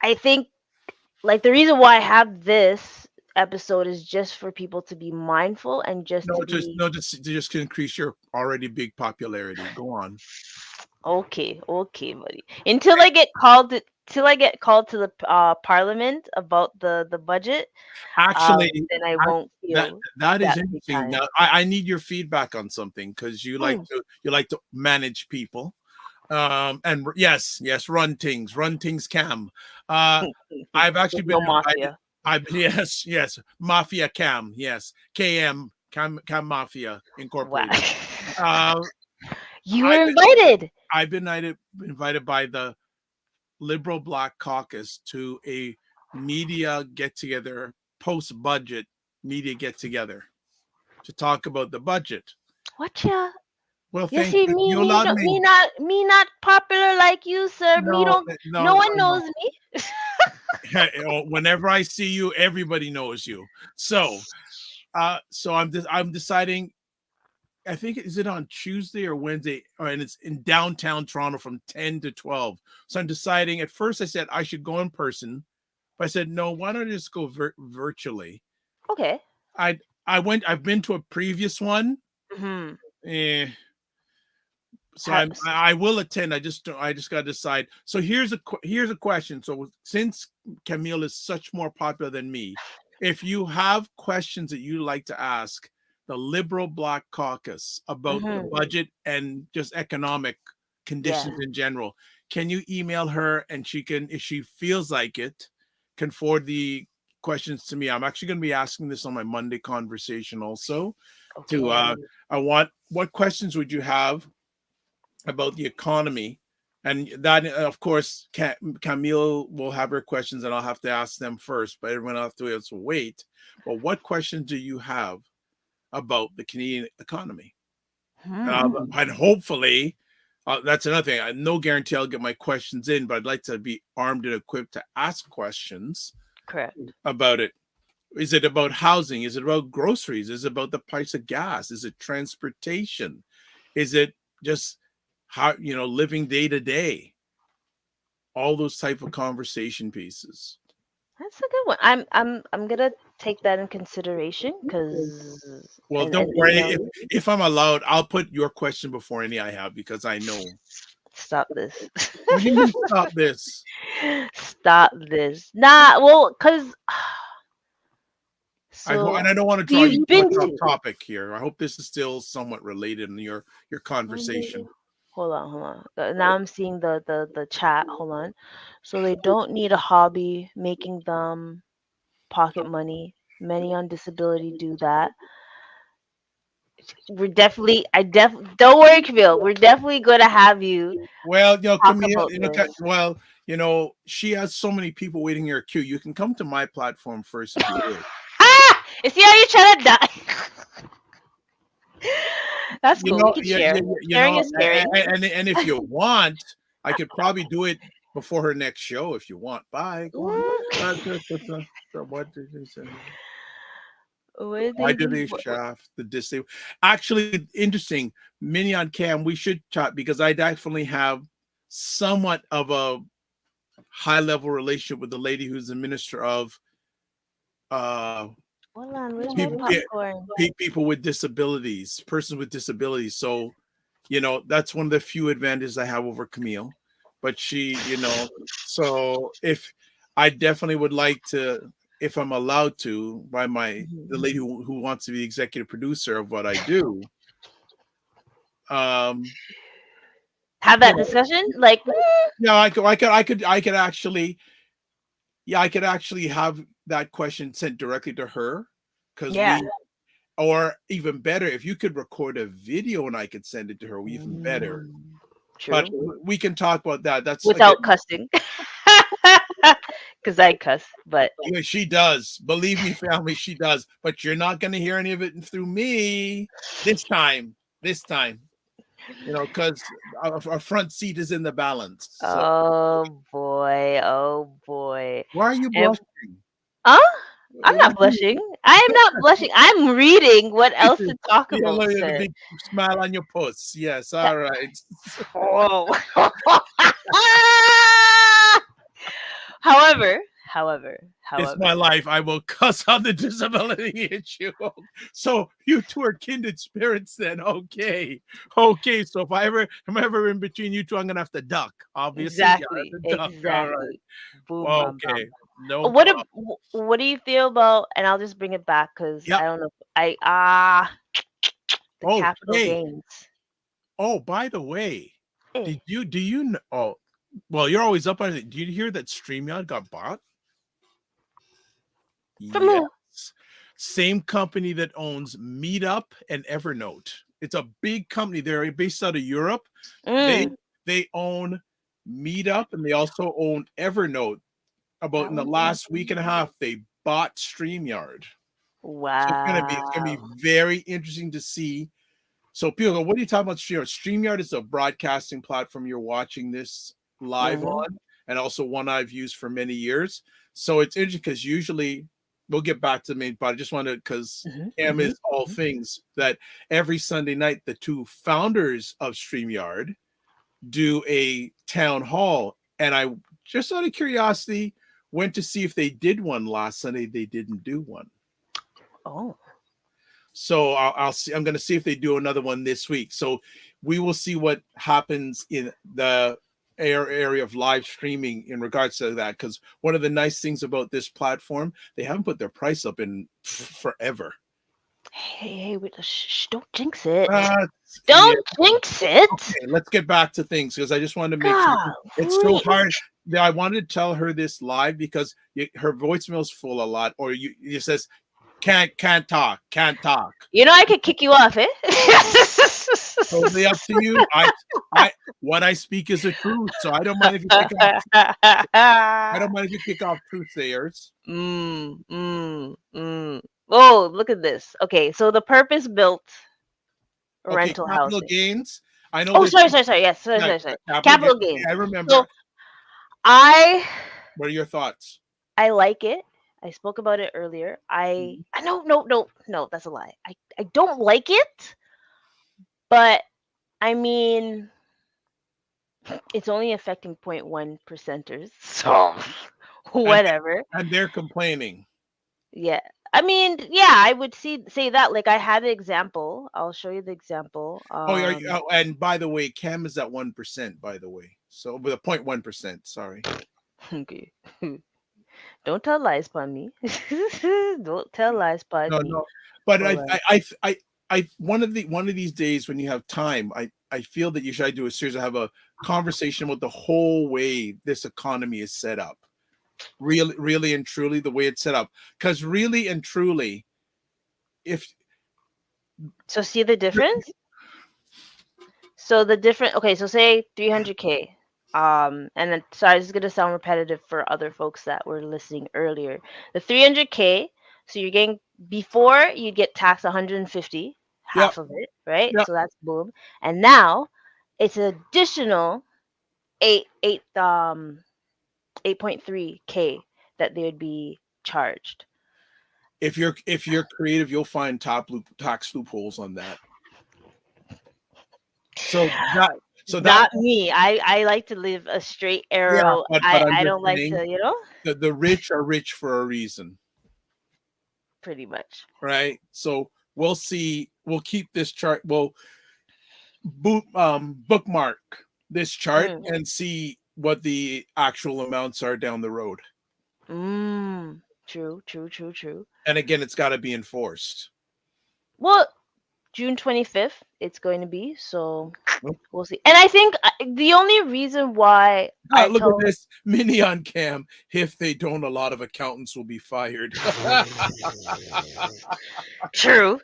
I think like the reason why I have this episode is just for people to be mindful and just to be Just to increase your already big popularity. Go on. okay, okay, buddy. Until I get called to the parliament about the budget, Actually, then I act- won't that feel that is that big interesting. time. Now, I need your feedback on something, because you like Mm, to manage people. Yes, run things Cam. Uh, I've actually There's no been invited. mafia. I've yes, Mafia Cam, yes, KM Cam Mafia Wow. Incorporated. Uh, You I've were been invited. I've been invited by the Liberal Black Caucus to a media get together, post budget media get together to talk about the budget. What ya? Well, You thank see, you. me, You me, allowed no, me. me not popular like you, sir. Me No, don't. No no, one no. knows me. Whenever I see you, everybody knows you. So I'm deciding. I think is it on Tuesday or Wednesday, and it's in downtown Toronto from 10 to 12. So I'm deciding. At first, I said I should go in person, but I said no. Why don't I just go virtually? Okay. I I went. I've been to a previous one. Hmm. Eh, so Ha- I will attend. I just got to decide. So here's a question. So since Kamille is such more popular than me, if you have questions that you like to ask the Liberal Black Caucus about the mhm. budget and just economic Yeah. conditions in general, can you email her and she can, if she feels like it, can forward the questions to me. I'm actually going to be asking this on my Monday conversation also. To Okay. I want, what questions would you have about the economy? And that, of course, Kamille will have her questions, and I'll have to ask them first. But everyone will have to wait. But what questions do you have about the Canadian economy? Hmm. And hopefully, that's another thing. No guarantee I'll get my questions in, but I'd like to be armed and equipped to ask questions Correct. about it. Is it about housing? Is it about groceries? Is it about the price of gas? Is it transportation? Is it just how, living day to day? All those type of conversation pieces. That's a good one. I'm gonna take that in consideration because Well, and don't worry. email you. If I'm allowed, I'll put your question before any I have because I know. Stop this. What do you mean stop this? Stop this. Nah. Well, cause And so I don't want to draw you you've too much been off to. topic here. I hope this is still somewhat related in your conversation. Hold on. Now I'm seeing the chat. Hold on. So they don't need a hobby making them pocket money. Many on disability do that. We're definitely don't worry, Camille. We're definitely gonna have you Well, talk Camille, about this. well, she has so many people waiting in her queue. You can come to my platform first if you wish. Ah! You see how you're trying to die? That's cool. We can share. Sharing is caring. And if you want, I could probably do it before her next show if you want. Bye. Go on. What did they say? What Why they do do? they shaft the disabled? Actually, interesting. Mini on Cam, we should chat because I definitely have somewhat of a high level relationship with the lady who's the minister of uh Hold on. Where's my people, popcorn? people with disabilities, persons with disabilities. So, that's one of the few advantages I have over Camille. But she, so if I definitely would like to, if I'm allowed to, by the lady who wants to be executive producer of what I do, um, Have yeah, that discussion? Like, yeah, I could actually, yeah, I could actually have that question sent directly to her because yeah. or even better, if you could record a video and I could send it to her, even better. But True. we can talk about that. That's again, Without cussing. Because I cuss, but yeah, she does. Believe me, family, she does. But you're not going to hear any of it through me this time. This time, because our front seat is in the balance. So oh boy, oh boy. why are you And blushing? huh? I'm not blushing. I am not blushing. I'm reading what else to talk Yeah, about, look at the sir. big smile on your puss. Yes, That- all right. Oh. however, however, It's however. my life. I will cuss on the disability issue. So you two are kindred spirits then. Okay. Okay. So if I'm ever in between you two, I'm gonna have to duck. Obviously. Yeah, I have Exactly, to duck. All right. exactly. Boom, bam, Okay. bam. No What problem. what do you feel about? And I'll just bring it back because Yep. I don't know. The Oh, capital hey. gains. Oh, by the way. Eh, Do you know? Oh, well, you're always up on it. Do you hear that StreamYard got bought? from Yes. who? Same company that owns Meetup and Evernote. It's a big company. They're based out of Europe. They Mm. they own Meetup and they also own Evernote. About That in the one. last week and a half, they bought StreamYard. So it's gonna be Wow. very interesting to see. So people go, what are you talking about StreamYard? StreamYard is a broadcasting platform you're watching this live Hmm. on, and also one I've used for many years. So it's interesting because usually we'll get back to me, but I just wanted because Hmm. Cam Hmm. is all things that every Sunday night the two founders of StreamYard do a town hall. And I just out of curiosity went to see if they did one last Sunday. They didn't do one. Oh. So I'll see. I'm going to see if they do another one this week. So we will see what happens in the area of live streaming in regards to that. Because one of the nice things about this platform, they haven't put their price up in forever. Hey, wait, don't jinx it. Yeah. Don't jinx it. Okay, let's get back to things because I just wanted to make sure it's so Golly. hard. I wanted to tell her this live because her voicemail's full a lot, or you says can't talk. You know I could kick you off, eh? Totally up to you. I what I speak is the truth, so I don't mind if you kick off. I don't mind if you kick off truthsayers. Oh, look at this. Okay, so the purpose-built Okay, rental capital housing. gains. I know Oh, there's sorry. Yes, yeah, sorry. capital gains. Capital gains. I So remember. I What are your thoughts? I like it. I spoke about it earlier. Mhm. No, that's a lie. I don't like it, but I mean, it's only affecting 0.1 percenters. So And whatever. and they're complaining. Yeah. I mean, yeah, I would say that. Like I had an example. I'll show you the example. Oh, yeah. Oh, and by the way, Cam is at 1%. By the way, so with a 0.1%. Sorry. Okay. Don't tell lies upon me. Don't tell lies upon No, me. no. But Hold on. one of these days when you have time, I feel that you should do a series. I have a conversation about the whole way this economy is set up, really and truly the way it's set up. Because really and truly, if So see the difference? So the different, okay, so say 300K. And then sorry, this is gonna sound repetitive for other folks that were listening earlier. The 300K, so you're getting before you get taxed 150, yeah, half of it, right? yeah, So that's boom. And now it's additional 8.3K that they would be charged. if you're creative, you'll find tax loopholes on that. So that that Not me. I like to live a straight yeah, arrow. but I'm I just don't like saying to, the rich are rich for a reason. pretty much. Right? So we'll see. We'll keep this chart. We'll bookmark this chart Mm. and see what the actual amounts are down the road. True. And again, it's got to be enforced. Well, June 25th, it's going to be, so Nope. we'll see. And I think the only reason why I Look at told this mini on cam. If they don't, a lot of accountants will be fired. true,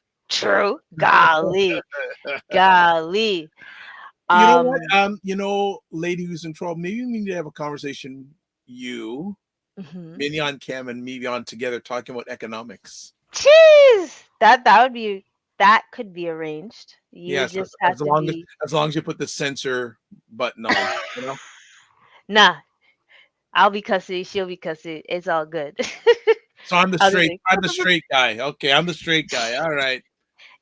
golly. You know what? Um, Lady who's in trouble. Maybe we need to have a conversation. You, mhm. Mini on cam, and me on together talking about economics. Jeez, that could be arranged. You Yes, just have to be as long as you put the censor button on, you know. nah. I'll be cussing, she'll be cussing. It's all good. So I'm I'll be like, I'm the straight guy. Okay, I'm the straight guy. All right.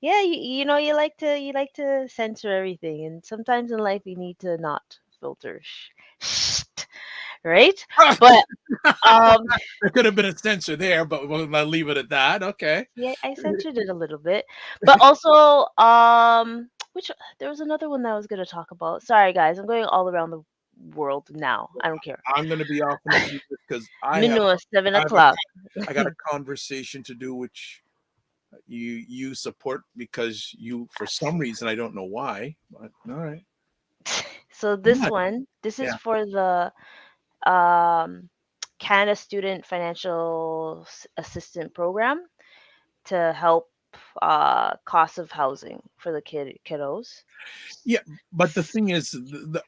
yeah, you like to censor everything, and sometimes in life you need to not filter, right? But um, There could have been a censor there, but I'll leave it at that. Okay. yeah, I censored it a little bit, but also which there was another one that I was gonna talk about. Sorry guys, I'm going all around the world now. I don't care. I'm going to be off in a few minutes because Minua, seven I have o'clock. I got a conversation to do, which you support because you for some reason I don't know why, but all right. So Yeah, this is yeah. for the um, Canada Student Financial Assistant Program to help cost of housing for the kiddos. Yeah, but the thing is,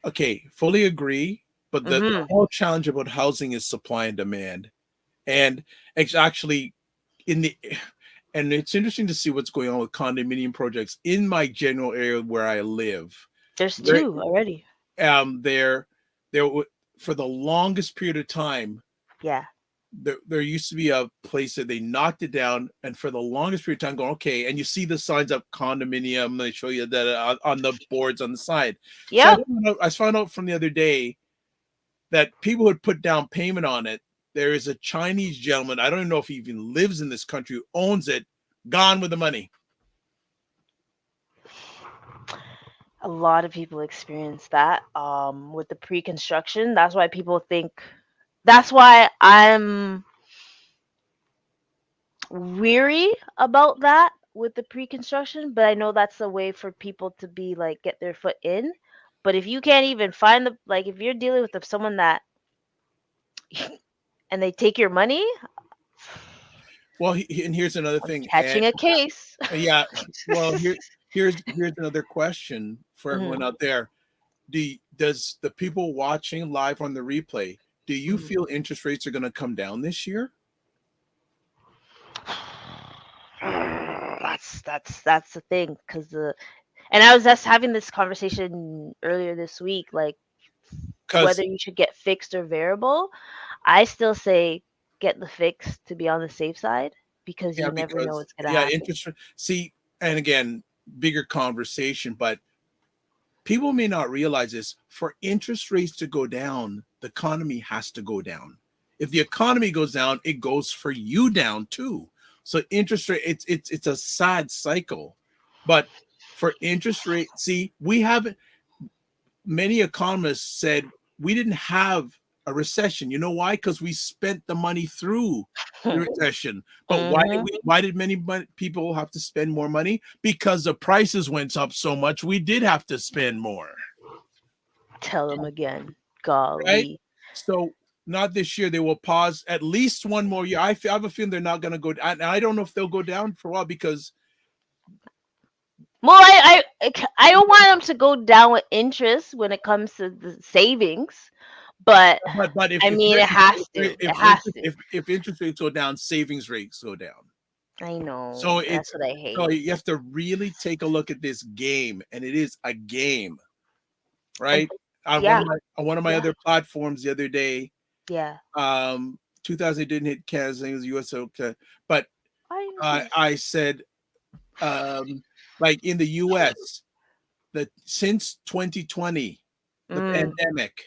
okay, fully agree. But the Mm-hmm. whole challenge about housing is supply and demand, and it's actually in the and it's interesting to see what's going on with condominium projects in my general area where I live. There's There, two already. there, for the longest period of time, Yeah. there used to be a place that they knocked it down, and for the longest period of time, going okay, and you see the signs up condominium. They show you that on the boards on the side. So Yep. I found out from the other day that people would put down payment on it. There is a Chinese gentleman, I don't even know if he even lives in this country, who owns it, gone with the money. A lot of people experience that with the pre-construction. That's why people think. That's why I'm weary about that with the pre-construction, but I know that's a way for people to be like get their foot in. But if you can't even find the like if you're dealing with someone that and they take your money, Well, and here's another I'm thing, and catching a case. yeah, well, here's another question for everyone Mhm, out there. Does the people watching live on the replay, do you mhm. feel interest rates are going to come down this year? That's the thing, cause the and I was just having this conversation earlier this week, like Because whether you should get fixed or variable. I still say get the fixed to be on the safe side because yeah, you never know because what's gonna yeah, happen. interest see, and again, bigger conversation, but people may not realize this. For interest rates to go down, the economy has to go down. If the economy goes down, it goes for you down too. So interest rate, it's a sad cycle. But for interest rate, see, we haven't. Many economists said we didn't have a recession. You know why? Because we spent the money through the recession. But Hmm. why did many people have to spend more money? Because the prices went up so much, we did have to spend more. Tell them again. Right? Golly. So not this year. They will pause at least one more year. I have a feeling they're not going to go. And I don't know if they'll go down for a while because. Well, I don't want them to go down with interest when it comes to the savings, but But I mean it has to. It has to. if interest rates go down, savings rates go down. I So know. it's That's what I so hate. you have to really take a look at this game, and it is a game, And right? On yeah, one of my yeah, other platforms the other day, yeah. 2000 didn't hit Canada, it was US, okay, but I I said, um, like in the US, that since 2020, the mm, pandemic,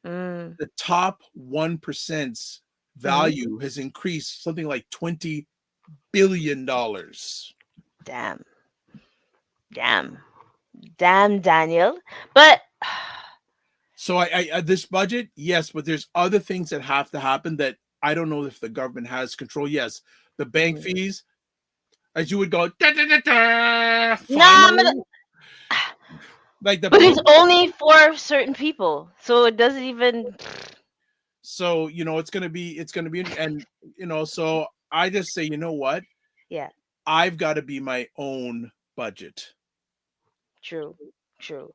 mm, the top 1%'s hmm. value has increased something like $20 billion. Damn. Damn. Damn, Daniel. But So this budget, yes, but there's other things that have to happen that I don't know if the government has control. Yes, the bank mhm. fees, as you would go, da, da, da, da, Nah, I'm gonna, finally, like the but it's bank. only for certain people, so it doesn't even. So it's gonna be, and so I just say, you know what, Yeah, I've got to be my own budget. true, true.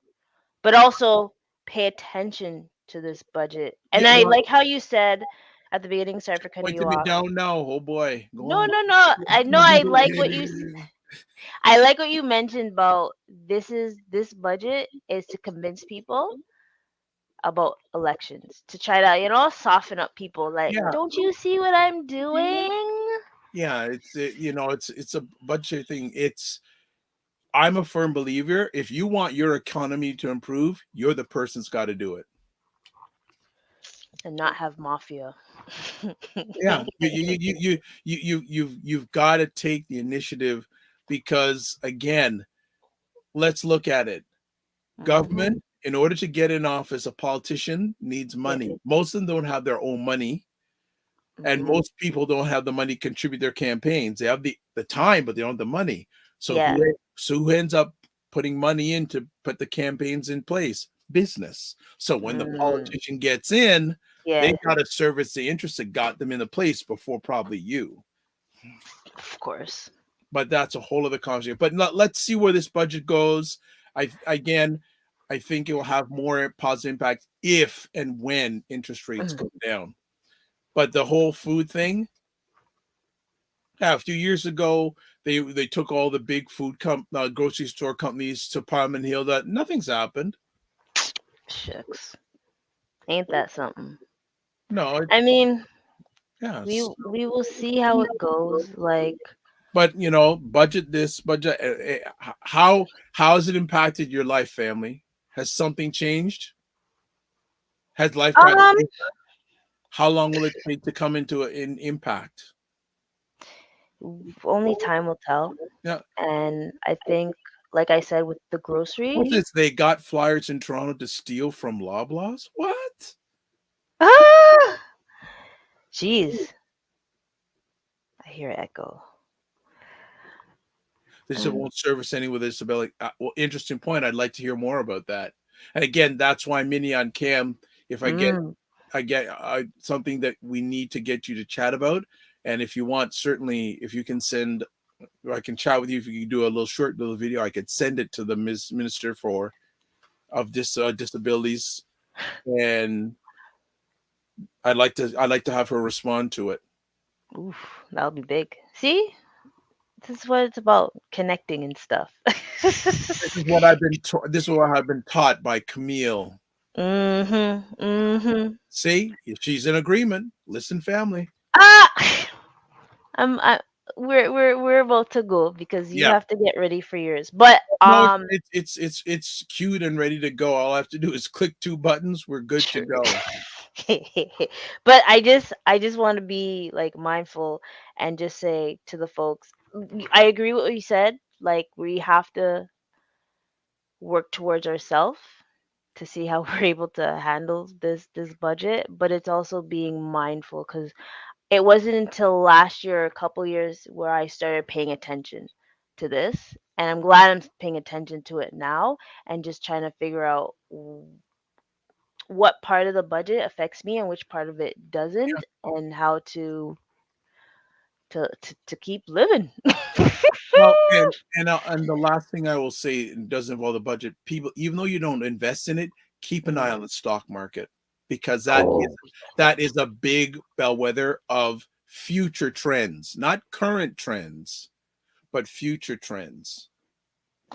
But also pay attention to this budget. And Yeah, I well, like how you said at the beginning. Sorry for cutting you pointing it off. down now. Oh boy, go No, on. no, no. I know. I like what you. I like what you mentioned about this budget is to convince people about elections to try to soften up people. Like, Yeah, don't you see what I'm doing? yeah. It's a budget thing. I'm a firm believer. If you want your economy to improve, you're the person that's got to do it. And not have mafia. Yeah, you've got to take the initiative because again, let's look at it. Hmm. Government, in order to get in office, a politician needs Yeah. money. Most of them don't have their own money, and Hmm. most people don't have the money to contribute their campaigns. They have the time, but they don't have the money. So Yeah. who ends up putting money in to put the campaigns in place? business. So when the Mm, politician gets in, they yes, got to service the interests that got them in the place before probably you. of course. But that's a whole other conversation. But let's see where this budget goes. I think it will have more positive impact if and when interest rates Mhm. go down. But the whole food thing, yeah, a few years ago, they took all the big grocery store companies to Parliament Hill. That nothing's happened. Shucks. Ain't that something? No, I mean, we yes. we will see how it goes. Like, But budget this, budget. How has it impacted your life, family? Has something changed? Has life gotten? um, How long will it take to come into an impact? only time will tell. Yeah. And I think, like I said, with the What's groceries, this? They got flyers in Toronto to steal from Loblaws? What? ah, jeez, I hear it echo. They said Um, won't service anyone with a disability. Well, interesting point. I'd like to hear more about that. And again, that's why Mini on Cam. If mm, I get something that we need to get you to chat about. And if you want, certainly, if you can send, I can chat with you. If you can do a little video, I could send it to the Minister of Disabilities, and I'd like to have her respond to it. oof, that'll be big. See, this is what it's about, connecting and stuff. This is what I've been taught by Kamille. Mhm, mhm. See, if she's in agreement, listen, family. Ah, I we're about to go because you Yeah. have to get ready for yours. But No, it's queued and ready to go. All I have to do is click two buttons. We're good to true. go. But I just want to be like mindful and just say to the folks, I agree with what you said. Like, we have to work towards ourselves to see how we're able to handle this budget, but it's also being mindful because it wasn't until last year, a couple years, where I started paying attention to this. And I'm glad I'm paying attention to it now and just trying to figure out what part of the budget affects me and which part of it doesn't, and how to keep living. Well, and the last thing I will say, it doesn't involve the budget. People, even though you don't invest in it, keep an eye Mm. on the stock market, because Oh, that is a big bellwether of future trends, not current trends, but future trends.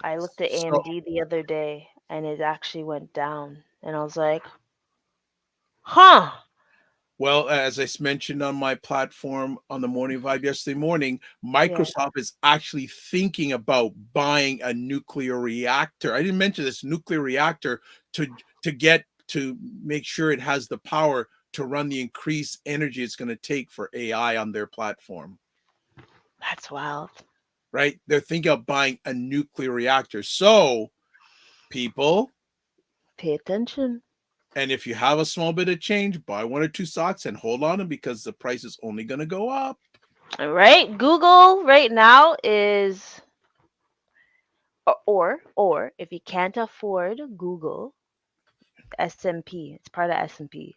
I looked at So, AMD the other day and it actually went down. And I was like, huh. well, as I mentioned on my platform on the Morning Vibe yesterday morning, Yeah. Microsoft is actually thinking about buying a nuclear reactor. I didn't mention this nuclear reactor to to make sure it has the power to run the increased energy it's going to take for AI on their platform. That's wild. Right? They're thinking of buying a nuclear reactor. So, people, Pay attention. and if you have a small bit of change, buy one or two stocks and hold on them, because the price is only going to go up. Right? Google right now is, or if you can't afford Google, S&P. It's part of S&P.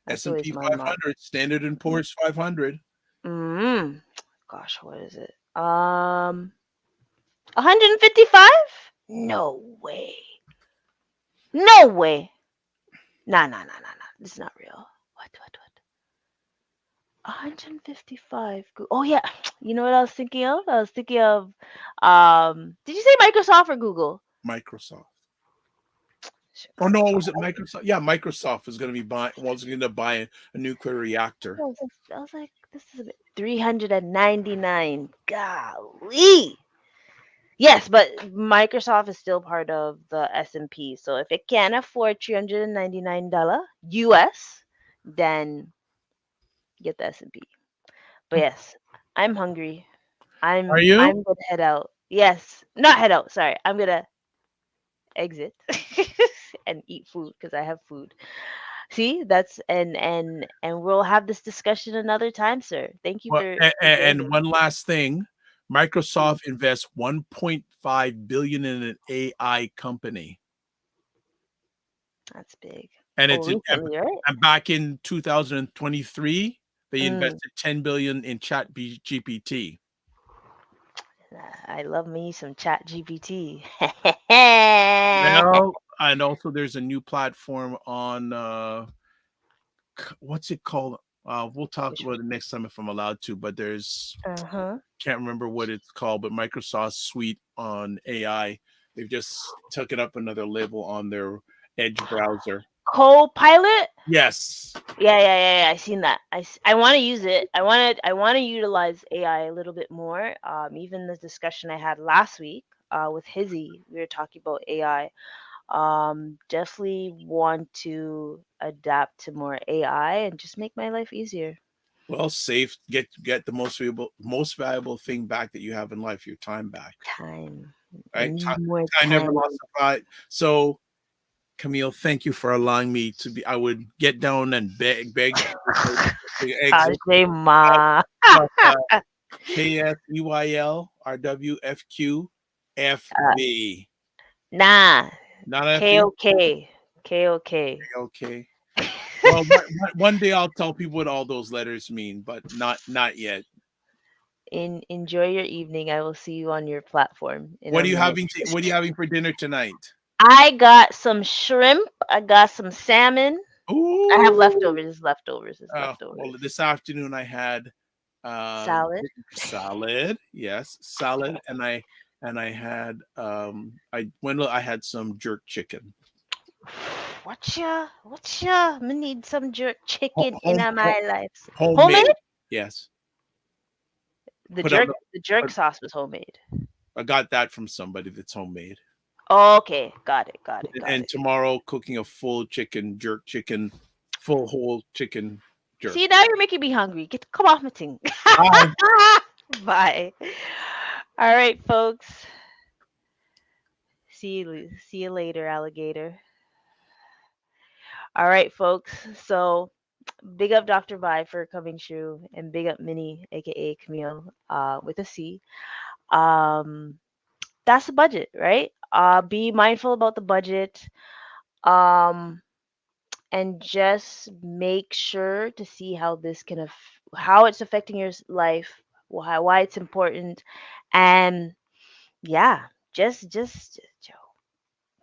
That's always S&P my mom. 500, Standard and Poor's 500. Mm. Gosh, what is it? 155? No way. No way. Nah, nah, nah, nah, nah. This is not real. What? 155. Oh yeah. You know what I was thinking of? I was thinking of did you say Microsoft or Google? Microsoft. Shucks, Oh I no, thought was it Microsoft? Yeah, Microsoft was going to be buying a nuclear reactor. I was like, this is a bit 399. Golly. Yes, but Microsoft is still part of the S&P. So if it can afford $399 US, then get the S&P. But yes, I'm hungry. Are I'm you? I'm gonna head out. Yes, not head out. Sorry, I'm gonna exit and eat food because I have food. See, that's and we'll have this discussion another time, sir. Thank you Well, for and joining. one last thing, Microsoft invests 1.5 billion in an AI company. That's big. And Oh, it's recently, right? and back in 2023, they Mm. invested 10 billion in Chat GPT. I love me some Chat GPT. Well, and also there's a new platform on what's it called? We'll talk Which about it next time if I'm allowed to. But there's uh-huh. can't remember what it's called, but Microsoft's suite on AI, they've just took it up another level on their Edge browser. Copilot? Yes. Yeah. I seen that. I want to use it. I want to utilize AI a little bit more. Even the discussion I had last week with Hizzy, we were talking about AI. Definitely want to adapt to more AI and just make my life easier. Well, safe. Get the most valuable thing back that you have in life, your time back. Time. I Right? need more Time never time. lost a fight. So Kamille, thank you for allowing me to be. I would get down and beg the exit. Say ma. But KSEYLRWFQFB. Nah. Not FU. KOK. KOK. Okay. Well, one day I'll tell people what all those letters mean, but not yet. Enjoy your evening. I will see you on your platform in What a are you minute. What are you having for dinner tonight? I got some shrimp. I got some salmon. I have Ooh. leftovers. It's leftovers. It's Well, leftovers. this afternoon I had Salad. salad. Yes, salad, and I had I had some jerk chicken. Whatcha? I need some jerk chicken in Home, my life. homemade. Homemade? Yes. The Put on jerk sauce was homemade. I got that from somebody that's homemade. Okay, got it. And tomorrow cooking a full whole chicken jerk. See, now you're making me hungry. Come off my thing. Bye. Bye. All right, folks. See you later, alligator. All right, folks. So big up Dr. Vi for coming through, and big up Minnie, aka Kamille, with a C. Um, that's the budget, right? Be mindful about the budget. Um, and just make sure to see how this how it's affecting your life, why it's important, and yeah, just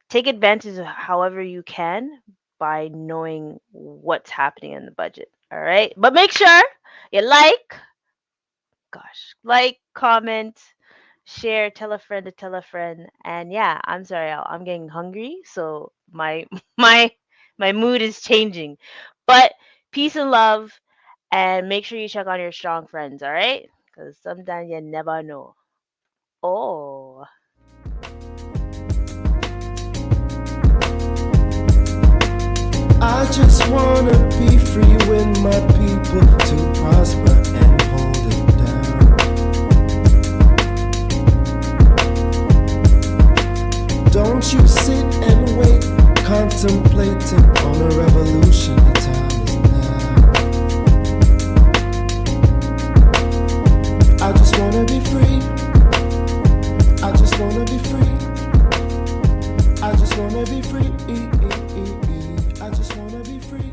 take advantage of however you can by knowing what's happening in the budget. All right, but make sure you comment, share, tell a friend to tell a friend. And yeah, I'm sorry, I'm getting hungry, so my my mood is changing. But peace and love, and make sure you check on your strong friends, all right? Because sometimes you never know. Oh. I just wanna be free with my people to prosper and hold it down. Don't you sit and wait, contemplating on a revolution. The time is now. I just wanna be free. I just wanna be free. I just wanna be free. I just wanna be free.